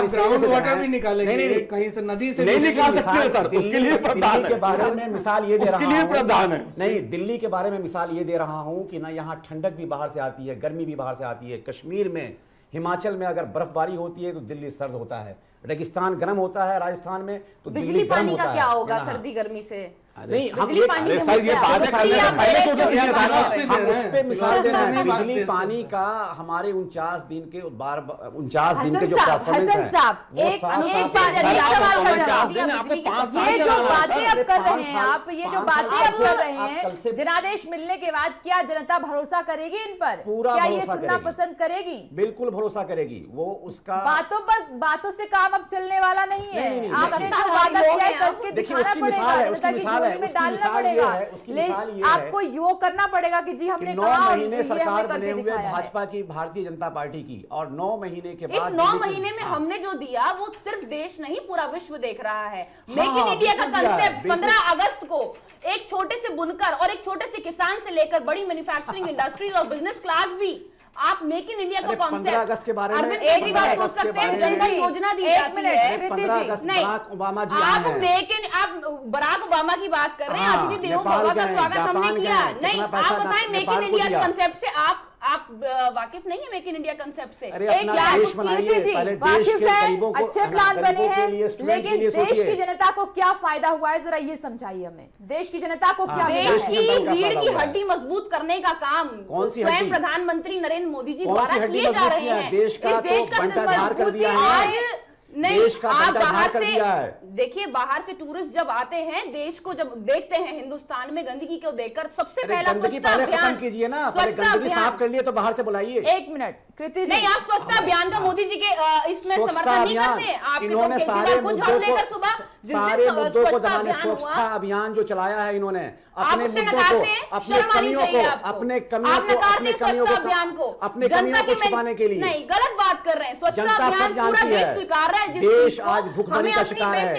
ग्राउंड वाटर भी निकालेंगे, नहीं कहीं से नदी से
नहीं निकाल सकते सर, उसके लिए
दिल्ली के बारे में मिसाल ये दे रहा हूँ,
प्रावधान है।
नहीं, दिल्ली के बारे में मिसाल ये दे रहा हूँ कि ना यहाँ ठंडक भी बाहर से आती है, गर्मी भी बाहर से आती है। कश्मीर में, हिमाचल में अगर बर्फबारी होती है तो दिल्ली सर्द होता है, रेगिस्तान गर्म होता है, राजस्थान में तो
बिजली पानी का क्या होगा सर्दी गर्मी से?
नहीं, हम
बिजली पानी
उस पे मिसाल दे रहे हैं। बिजली पानी का हमारे 49 दिन के जो परफॉर्मेंस है,
ये जो बातें अब कर रहे हैं आप, ये जो बातें अब कर रहे हैं, जनादेश मिलने के बाद क्या जनता भरोसा करेगी इन पर?
पूरा
क्या ये
भरोसा
सुनना
करेगी,
पसंद करेगी?
बिल्कुल भरोसा करेगी। वो उसका
बातों से काम अब चलने वाला नहीं है।
नहीं,
आपने जो वादा किया है करके
देखिए,
दिखाना
उसकी मिसाल है,
पड़ेगा,
उसकी मिसाल है, उसकी मिसाल ये है, उसकी मिसाल ये है,
आपको योग करना पड़ेगा कि जी हमने
9 महीने सरकार बने हुए भाजपा की, भारतीय जनता पार्टी की, और 9 महीने के बाद
इस 9 महीने में हमने जो दिया वो सिर्फ देश नहीं पूरा विश्व देख रहा है। मेक इन इंडिया का कंसेप्ट 15 अगस्त को एक छोटे से बुनकर और एक छोटे से किसान से लेकर बड़ी मैन्युफैक्चरिंग इंडस्ट्रीज और बिजनेस क्लास भी, आप मेक इन इंडिया का कॉन्सेप्ट
15 अगस्त के बारे में
एक ही बात सोच सकते हैं, जनधन योजना दी जाती है।
15 अगस्त बराक ओबामा जी
आप
आए हैं।
आप बराक ओबामा की बात कर रहे हैं, अतिथि देवो भव का स्वागत हमने किया। नहीं, आप बताएं मेक इन इंडिया कंसेप्ट से आप वाकिफ नहीं है मेक इन इंडिया कंसेप्ट से?
अरे अपना देश बनाइए, पहले देश के गरीबों को,
अच्छे प्लान बने हैं, लेकिन देश
सोचिए।
की जनता को क्या फायदा हुआ है, जरा ये समझाइए हमें। देश की जनता को क्या
देश की रीढ़ की
हुआ है?
हड्डी मजबूत करने का काम
कौन सी
स्वयं
हड्डी?
प्रधानमंत्री नरेंद्र मोदी जी
कौन सी
द्वारा
हड्डी
किए जा
मजबूत
रहे
किया है?
हैं।
देश का
इस देश
तो
का
बंटाधार कर दिया है।
आज नहीं,
देश का
आप
बंटाधार
बाहर
कर
से
दिया है।
देखिए, बाहर से टूरिस्ट जब आते हैं, देश को जब देखते हैं, हिंदुस्तान में गंदगी को देखकर सबसे पहला
गंदगी
स्वच्छता
पहले खत्म
अभियान
कीजिए ना, पहले गंदगी साफ कर लिए तो बाहर से बुलाइए।
1 मिनट कृति जी।
नहीं, आप स्वच्छता अभियान का मोदी जी के इसमें समर्थन नहीं करते। आप
इन्होंने सारे मुद्दों को दबाने, स्वच्छता अभियान जो चलाया है इन्होंने, अपने मुद्दों को, अपने कमियों को, अपने कमियों को छुपाने के लिए।
नहीं, गलत बात कर रहे हैं। स्वच्छता
जनता सब
अभियान पूरा
जानती
देश
है,
स्वीकार रहा है।
देश आज भुखमरी का शिकार है,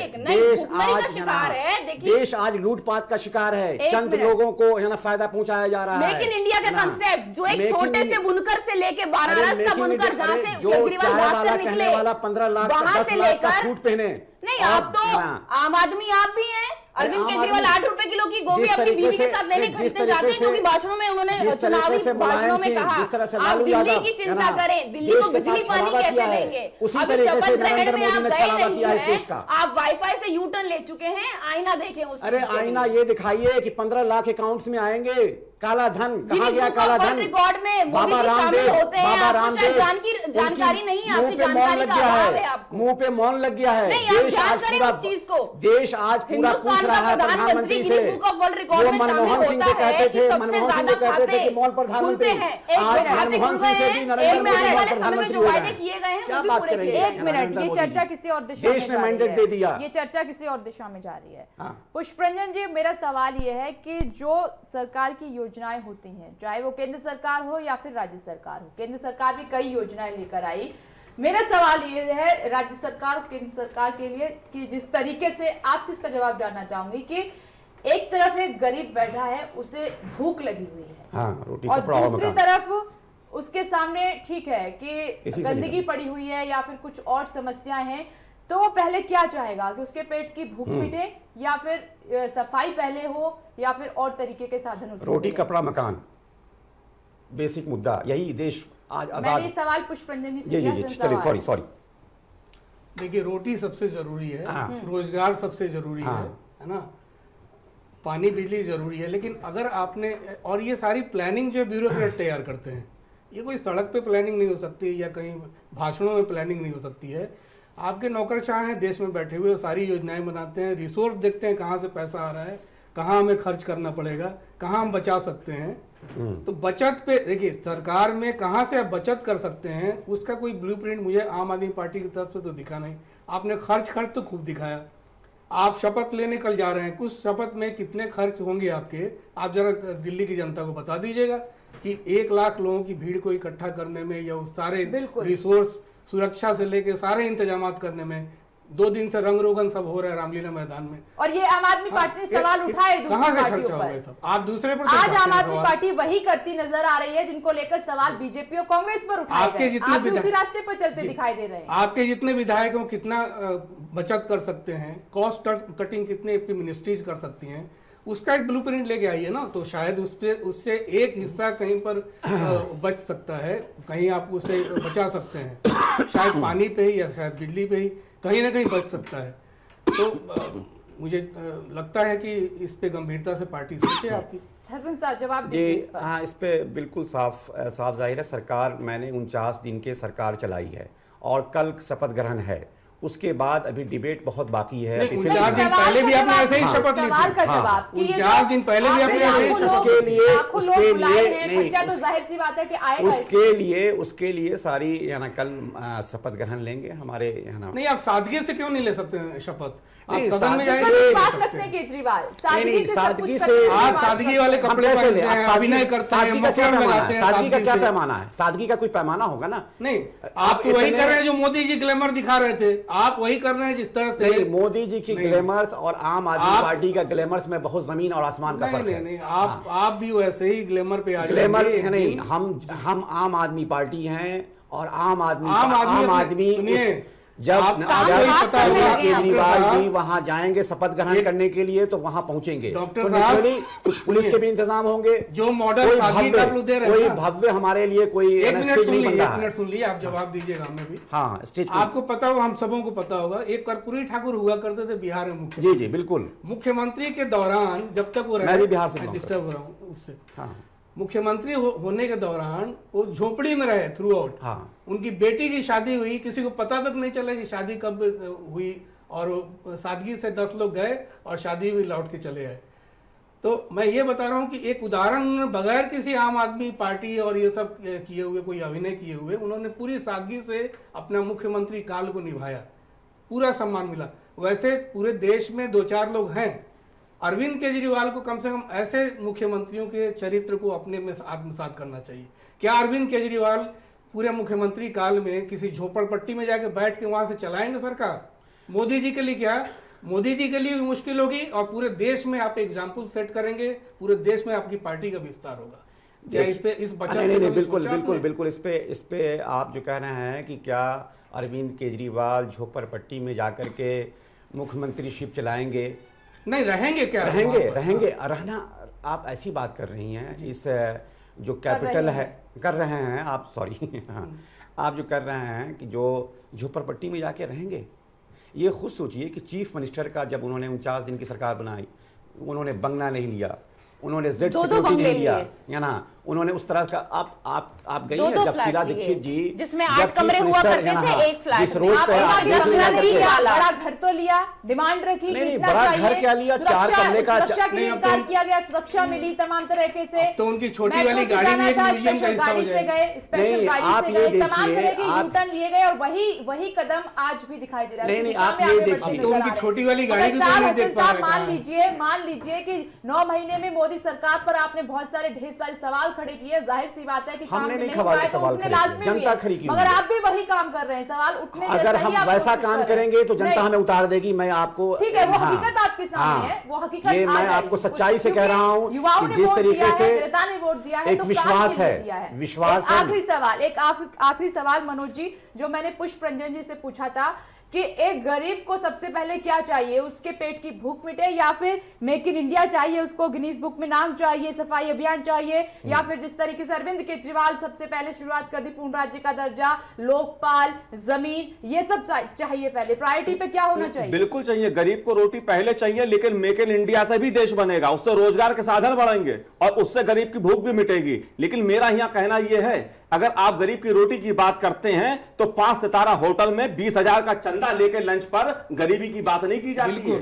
देश आज लूटपाट का शिकार है, चंद लोगों को है ना फायदा पहुंचाया जा रहा है।
मेक इन इंडिया का कंसेप्ट जो एक छोटे से बुनकर से लेके वाराणसी का बुनकर, जहां से केजरीवाल बात कर निकले,
15 लाख
वहां से लेकर
सूट पहने।
नहीं, आप तो आम आदमी आप भी हैं। अरविंद केजरीवाल 8 रुपए किलो की गोभी अपनी बीवी के साथ लेने खरीदने जाते हैं, क्योंकि भाषणों में उन्होंने चुनावी भाषणों में कहा आप दिल्ली की चिंता करें, दिल्ली को बिजली पानी कैसे देंगे।
उसी तरीके से नरेंद्र मोदी ने छलावा किया इस देश का।
आप वाईफाई से यू टर्न ले चुके हैं, आईना देखें उस।
अरे आईना ये दिखाइए कि 15 लाख अकाउंट्स में आएंगे। काला धन कहाँ गया? काला धन
रिकॉर्ड में
बाबा रामदेव,
जानकारी नहीं है,
मुंह पे मौन लग गया है, मुंह पे मौन लग गया है। देश आज पूरा पूछ रहा है प्रधानमंत्री से। वो मनमोहन सिंह को कहते थे, मनमोहन सिंह को कहते थे कि मौन प्रधानमंत्री, आज मनमोहन सिंह से भी नरेंद्र मोदी मौन प्रधानमंत्री हो गए। क्या बात करेंगे?
1 मिनट, ये चर्चा किसी और दिशा में
देश ने मैंडेट दे दिया,
ये चर्चा किसी और दिशा में जा रही है। पुष्परंजन जी, मेरा सवाल ये है कि जो सरकार की योजनाएं होती हैं, चाहे वो केंद्र सरकार हो या फिर राज्य सरकार हो, केंद्र सरकार भी कई योजनाएं लेकर आई। मेरा सवाल ये है राज्य सरकार और केंद्र सरकार के लिए कि जिस तरीके से, आपसे इसका जवाब जानना चाहूंगी कि एक तरफ एक गरीब बैठा है, उसे भूख लगी हुई है, और दूसरी तरफ उसके सामने ठीक है कि गंदगी पड़ी हुई है या फिर कुछ और समस्याएं हैं, तो वो पहले क्या चाहेगा कि उसके पेट की भूख मिटे, या फिर सफाई पहले हो, या फिर और तरीके के साधन उसको
रोटी
मिले?
कपड़ा मकान, बेसिक मुद्दा यही। देश आज
मैंने
आजाद।
ये सवाल पुष्परंजन जी से
जी जी
किया,
जी
संसद
चलिए,
सवाल।
सॉरी।
देखिए, रोटी सबसे जरूरी है,
हाँ।
रोजगार सबसे जरूरी
हाँ।
है ना, पानी बिजली जरूरी है। लेकिन अगर आपने, और ये सारी प्लानिंग जो ब्यूरोक्रेट तैयार करते हैं, ये कोई सड़क पे प्लानिंग नहीं हो सकती या कहीं भाषणों में प्लानिंग नहीं हो सकती है। आपके नौकरशाह हैं देश में बैठे हुए, सारी योजनाएं बनाते हैं, रिसोर्स देखते हैं कहाँ से पैसा आ रहा है, कहाँ हमें खर्च करना पड़ेगा, कहाँ हम बचा सकते हैं। तो बचत पे देखिए, सरकार में कहाँ से आप बचत कर सकते हैं उसका कोई ब्लूप्रिंट मुझे आम आदमी पार्टी की तरफ से तो दिखा नहीं। आपने खर्च तो खूब दिखाया। आप शपथ लेने कल जा रहे हैं, कुछ शपथ में कितने खर्च होंगे आपके, आप जरा दिल्ली की जनता को बता दीजिएगा कि 1 लाख लोगों की भीड़ को इकट्ठा करने में या उस सारे रिसोर्स, सुरक्षा से लेके सारे इंतजामात करने में 2 दिन से रंग रोगन सब हो रहा है रामलीला मैदान में।
और ये आम आदमी पार्टी ने सवाल उठाए दूसरी
कहाँ से
पार्टियों
खर्चा होगा
पर।
सब? आप दूसरे पर
आज आम आदमी पार्टी वही करती नजर आ रही है जिनको लेकर सवाल बीजेपी और कांग्रेस पर उठाए
आपके
गए।
जितने
आप दूसरी
विधायक-
रास्ते पर चलते दिखाई दे रहे हैं।
आपके जितने विधायक हो कितना बचत कर सकते हैं, कॉस्ट कटिंग कितने आपकी मिनिस्ट्रीज कर सकती हैं, उसका एक ब्लूप्रिंट लेके आइए ना, तो शायद उससे एक हिस्सा कहीं पर बच सकता है, कहीं आप उसे बचा सकते हैं, शायद पानी पे ही या शायद बिजली पे ही कहीं ना कहीं बच सकता है। तो मुझे लगता है कि इस पे गंभीरता से पार्टी सोचे आपकी।
हसन साहब जवाब दीजिए
जी
इस पर।
हाँ, इस पे बिल्कुल साफ जाहिर है। सरकार, मैंने 49 दिन के सरकार चलाई है और कल शपथ ग्रहण है, उसके बाद अभी डिबेट बहुत बाकी है।
नहीं,
अभी
49 दिन पहले भी आपने ऐसे ही शपथ ली
सवाल
थी।
का
हाँ,
जवाब कि ये
49 दिन पहले भी आपने ऐसे ही
उसके लिए नहीं,
तो जाहिर सी बात है कि आएगा
उसके लिए सारी है ना, कल शपथ ग्रहण लेंगे हमारे है ना।
नहीं, आप सादगी से क्यों नहीं ले सकते हैं शपथ? आप
नहीं,
सदन में
सादगी
जाएंगे,
से-
ले
पास
सकते
रखते हैं
हैं।
केजरीवाल,
नहीं,
सब
सादगी
कुछ
से
करते हैं,
आप
पास
सादगी
रखते
वाले
हैं।
कपड़े
कैसे
पहनते
ले?
हैं,
आप
अभिनय करते हैं,
सादगी का क्या
मफलर
पैमाना
लगाते
है?
हैं,
सादगी का क्या
सादगी से।
पैमाना है? सादगी का कोई पैमाना होगा ना।
नहीं, आप तो वही कर रहे हैं जो मोदी जी ग्लैमर दिखा रहे थे, आप वही कर रहे हैं जिस तरह से।
नहीं, मोदी जी की
नहीं।
ग्लैमर्स और आम आदमी
आप-
पार्टी का ग्लैमर्स में बहुत जमीन और आसमान का
नहीं
फर्क
नहीं
है।
नहीं, आप भी वैसे ही ग्लैमर पे आ
ग्लैमर
जाएंगे।
नहीं, हम आम आदमी पार्टी हैं और आम आदमी
सुनिए,
जब
आपको ही पता
अरविंद
होगा
केजरीवाल
डॉक्टर
जी वहां जाएंगे शपथ ग्रहण करने के लिए तो वहां पहुंचेंगे।
डॉक्टर
तो
साहब,
naturally कुछ पुलिस के भी इंतजाम होंगे।
जो मॉडल सादगी का आप लोग दे रहे हैं
कोई
ना।
भव्य हमारे लिए कोई
एक मिनट
स्टेज
सुन
नहीं
लीजिए,
बन रहा
एक
है।
मिनट सुन लीजिए, आप जवाब दीजिएगा हमें भी।
हाँ, स्टेज
आपको पता होगा, हम सबों को पता होगा, एक कर्पूरी ठाकुर हुआ करते थे बिहार में मुख्य
जी जी बिल्कुल।
मुख्यमंत्री के दौरान जब तक वो
मैं भी बिहार से belong
डिस्टर्ब हो रहा हूँ उससे।
हाँ
मुख्यमंत्री होने के दौरान वो झोपड़ी में रहे थ्रू आउट।
हाँ।
उनकी बेटी की शादी हुई, किसी को पता तक नहीं चला कि शादी कब हुई, और वो सादगी से 10 लोग गए और शादी हुई, लौट के चले आए। तो मैं ये बता रहा हूँ कि एक उदाहरण, बगैर किसी आम आदमी पार्टी और ये सब किए हुए, कोई अभिनय किए हुए, उन्होंने पूरी सादगी से अपना मुख्यमंत्री काल को निभाया, पूरा सम्मान मिला। वैसे पूरे देश में 2-4 लोग हैं। अरविंद केजरीवाल को कम से कम ऐसे मुख्यमंत्रियों के चरित्र को अपने में आत्मसात करना चाहिए। क्या अरविंद केजरीवाल पूरे मुख्यमंत्री काल में किसी झोपड़पट्टी में जाके बैठ के वहां से चलाएंगे सरकार? मोदी जी के लिए क्या, मोदी जी के लिए भी मुश्किल होगी, और पूरे देश में आप एग्जाम्पल सेट करेंगे, पूरे देश में आपकी पार्टी का विस्तार होगा। क्या इस पे, इस बचत
नहीं
पे
नहीं
कभी
बिल्कुल
सोचा
बिल्कुल
आपने?
बिल्कुल इस पे आप जो कह रहे हैं कि क्या अरविंद केजरीवाल झोपड़पट्टी में जाकर के मुख्यमंत्रीशिप चलाएंगे?
नहीं, रहेंगे क्या?
रहेंगे रहना। आप ऐसी बात कर रही हैं, इस जो कैपिटल है कर रहे हैं आप, सॉरी हाँ, आप जो कर रहे हैं कि जो झोपड़पट्टी में जाके रहेंगे, ये खुद सोचिए कि चीफ मिनिस्टर का जब उन्होंने 49 दिन की सरकार बनाई, उन्होंने बंगला नहीं लिया, उन्होंने जेड
दो
सिक्योरिटी
बंगले
नहीं लिया,
लिए।
या ना उन्होंने उस तरह का आप गई
दो
हैं जब
फ्लैट
शीला
लिए,
दीक्षित जी
जिसमें
जब
8
चीफ
कमरे हुआ
मिनिस्टर,
करते
है ना,
थे,
हाँ,
एक फ्लैट
जिस
में।
रोड
आप
पे
बड़ा
आप
घर
देख
लिया,
रहे हैं
लिया,
बड़ा घर तो लिया, डिमांड रखी,
नहीं,
कितना
बड़ा घर
चाहिए,
क्या लिया? 4 कमरे का
सुरक्षा के लिए
नहीं, अब
इनकार
तो-
किया गया, सुरक्षा मिली तमाम तरीके से।
अब तो उनकी छोटी
मेट्रो
वाली
से
गाड़ी भी
जाना
एक
था,
म्यूजियम का
स्पेशल
हिस्सा हो
गाड़ी से
जाएगी।
गए, स्पेशल
नहीं,
गाड़ी
आप
से
ये
गए, तमाम
देखिए,
तरह के
आप-
यू-टर्न लिए गए, और वही कदम आज भी दिखाई दे रहा है।
नहीं,
उसी
नहीं,
दिशा
आप
में
ये
आगे
देखिए।
बढ़ते
अब तो
नजर
उनकी
आ रहे
छोटी
हैं।
वाली गाड़ी भी तो
साहब,
नहीं देख
हसन
पा
साहब,
रहे हैं।
मान लीजिए कि 9 महीने में मोदी सरकार पर आपने बहुत सारे ढेर सारे सवाल खड़े किए, जाहिर सी बात है कि काम
हमने
में
नहीं
हुआ है, तो
सवाल
उठने
खड़े
लाजमी
किए,
भी
जनता
है।
खड़ी की
मगर
हुई है।
आप भी वही काम कर रहे हैं, सवाल उठने
अगर
जैसा ही
हम
आप
वैसा
कोशिश
काम
कर रहे हैं।
करेंगे तो जनता
नहीं।
हमें उतार देगी। मैं आपको
ठीक है, वो
हाँ,
हकीकत आपके सामने है, वो हकीकत
ये
आ
मैं
जाएगी।
आपको सच्चाई से कह रहा हूँ
युवाओं
कि
ने
जिस
वोट
तरीके
दिया है,
से
जनता ने वोट दिया है,
एक
तो
विश्वास
काम के लिए
है,
दिया है।
विश्वास
एक
है।
आखिरी सवाल, एक आखिरी सवाल मनोज जी, जो मैंने पुष्परंजन जी से पूछा था कि एक गरीब को सबसे पहले क्या चाहिए, उसके पेट की भूख मिटे, या फिर मेक इन इंडिया चाहिए, उसको गिनीज बुक में नाम चाहिए, सफाई अभियान चाहिए, या फिर जिस तरीके से अरविंद केजरीवाल सबसे पहले शुरुआत कर दी, पूर्ण राज्य का दर्जा, लोकपाल, जमीन, ये सब चाहिए। पहले प्रायोरिटी पे क्या होना चाहिए?
बिल्कुल चाहिए, गरीब को रोटी पहले चाहिए, लेकिन मेक इन इंडिया से भी देश बनेगा, उससे रोजगार के साधन बढ़ेंगे और उससे गरीब की भूख भी मिटेगी। लेकिन मेरा यहां कहना यह है, अगर आप गरीब की रोटी की बात करते हैं तो 5 सितारा होटल में 20,000 का चंदा लेकर लंच पर गरीबी की बात नहीं की जाती है।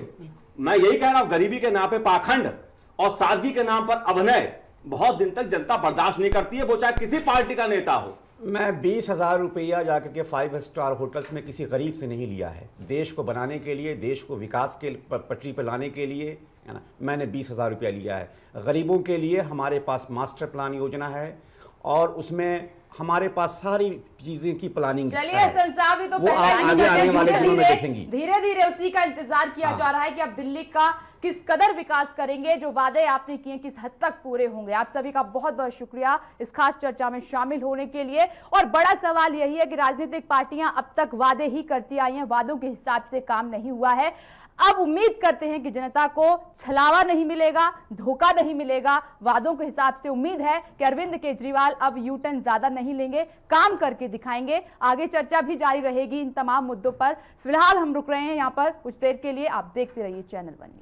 मैं यही कह रहा हूं, गरीबी के नाम पे पाखंड और सादगी के नाम पर अभिनय बहुत दिन तक जनता बर्दाश्त नहीं करती है, वो चाहे किसी पार्टी का नेता हो।
मैं 20,000 रुपया जाकर के 5 स्टार होटल्स में किसी गरीब से नहीं लिया है। देश को बनाने के लिए, देश को विकास के पटरी पर लाने के लिए, है ना, मैंने 20,000 रुपया लिया है। गरीबों के लिए हमारे पास मास्टर प्लान योजना है और उसमें हमारे पास सारी चीजें की प्लानिंग।
चलिए संसार भी तो
वो आगे आने वाले दिनों में देखेंगी।
धीरे धीरे उसी का इंतजार किया जा रहा है कि अब दिल्ली का किस कदर विकास करेंगे, जो वादे आपने किए किस हद तक पूरे होंगे। आप सभी का बहुत बहुत शुक्रिया इस खास चर्चा में शामिल होने के लिए। और बड़ा सवाल यही है कि राजनीतिक पार्टियां अब तक वादे ही करती आई हैं, वादों के हिसाब से काम नहीं हुआ है। अब उम्मीद करते हैं कि जनता को छलावा नहीं मिलेगा, धोखा नहीं मिलेगा। वादों के हिसाब से उम्मीद है कि अरविंद केजरीवाल अब यू टर्न ज्यादा नहीं लेंगे, काम करके दिखाएंगे। आगे चर्चा भी जारी रहेगी इन तमाम मुद्दों पर। फिलहाल हम रुक रहे हैं यहां पर कुछ देर के लिए। आप देखते रहिए चैनल वन।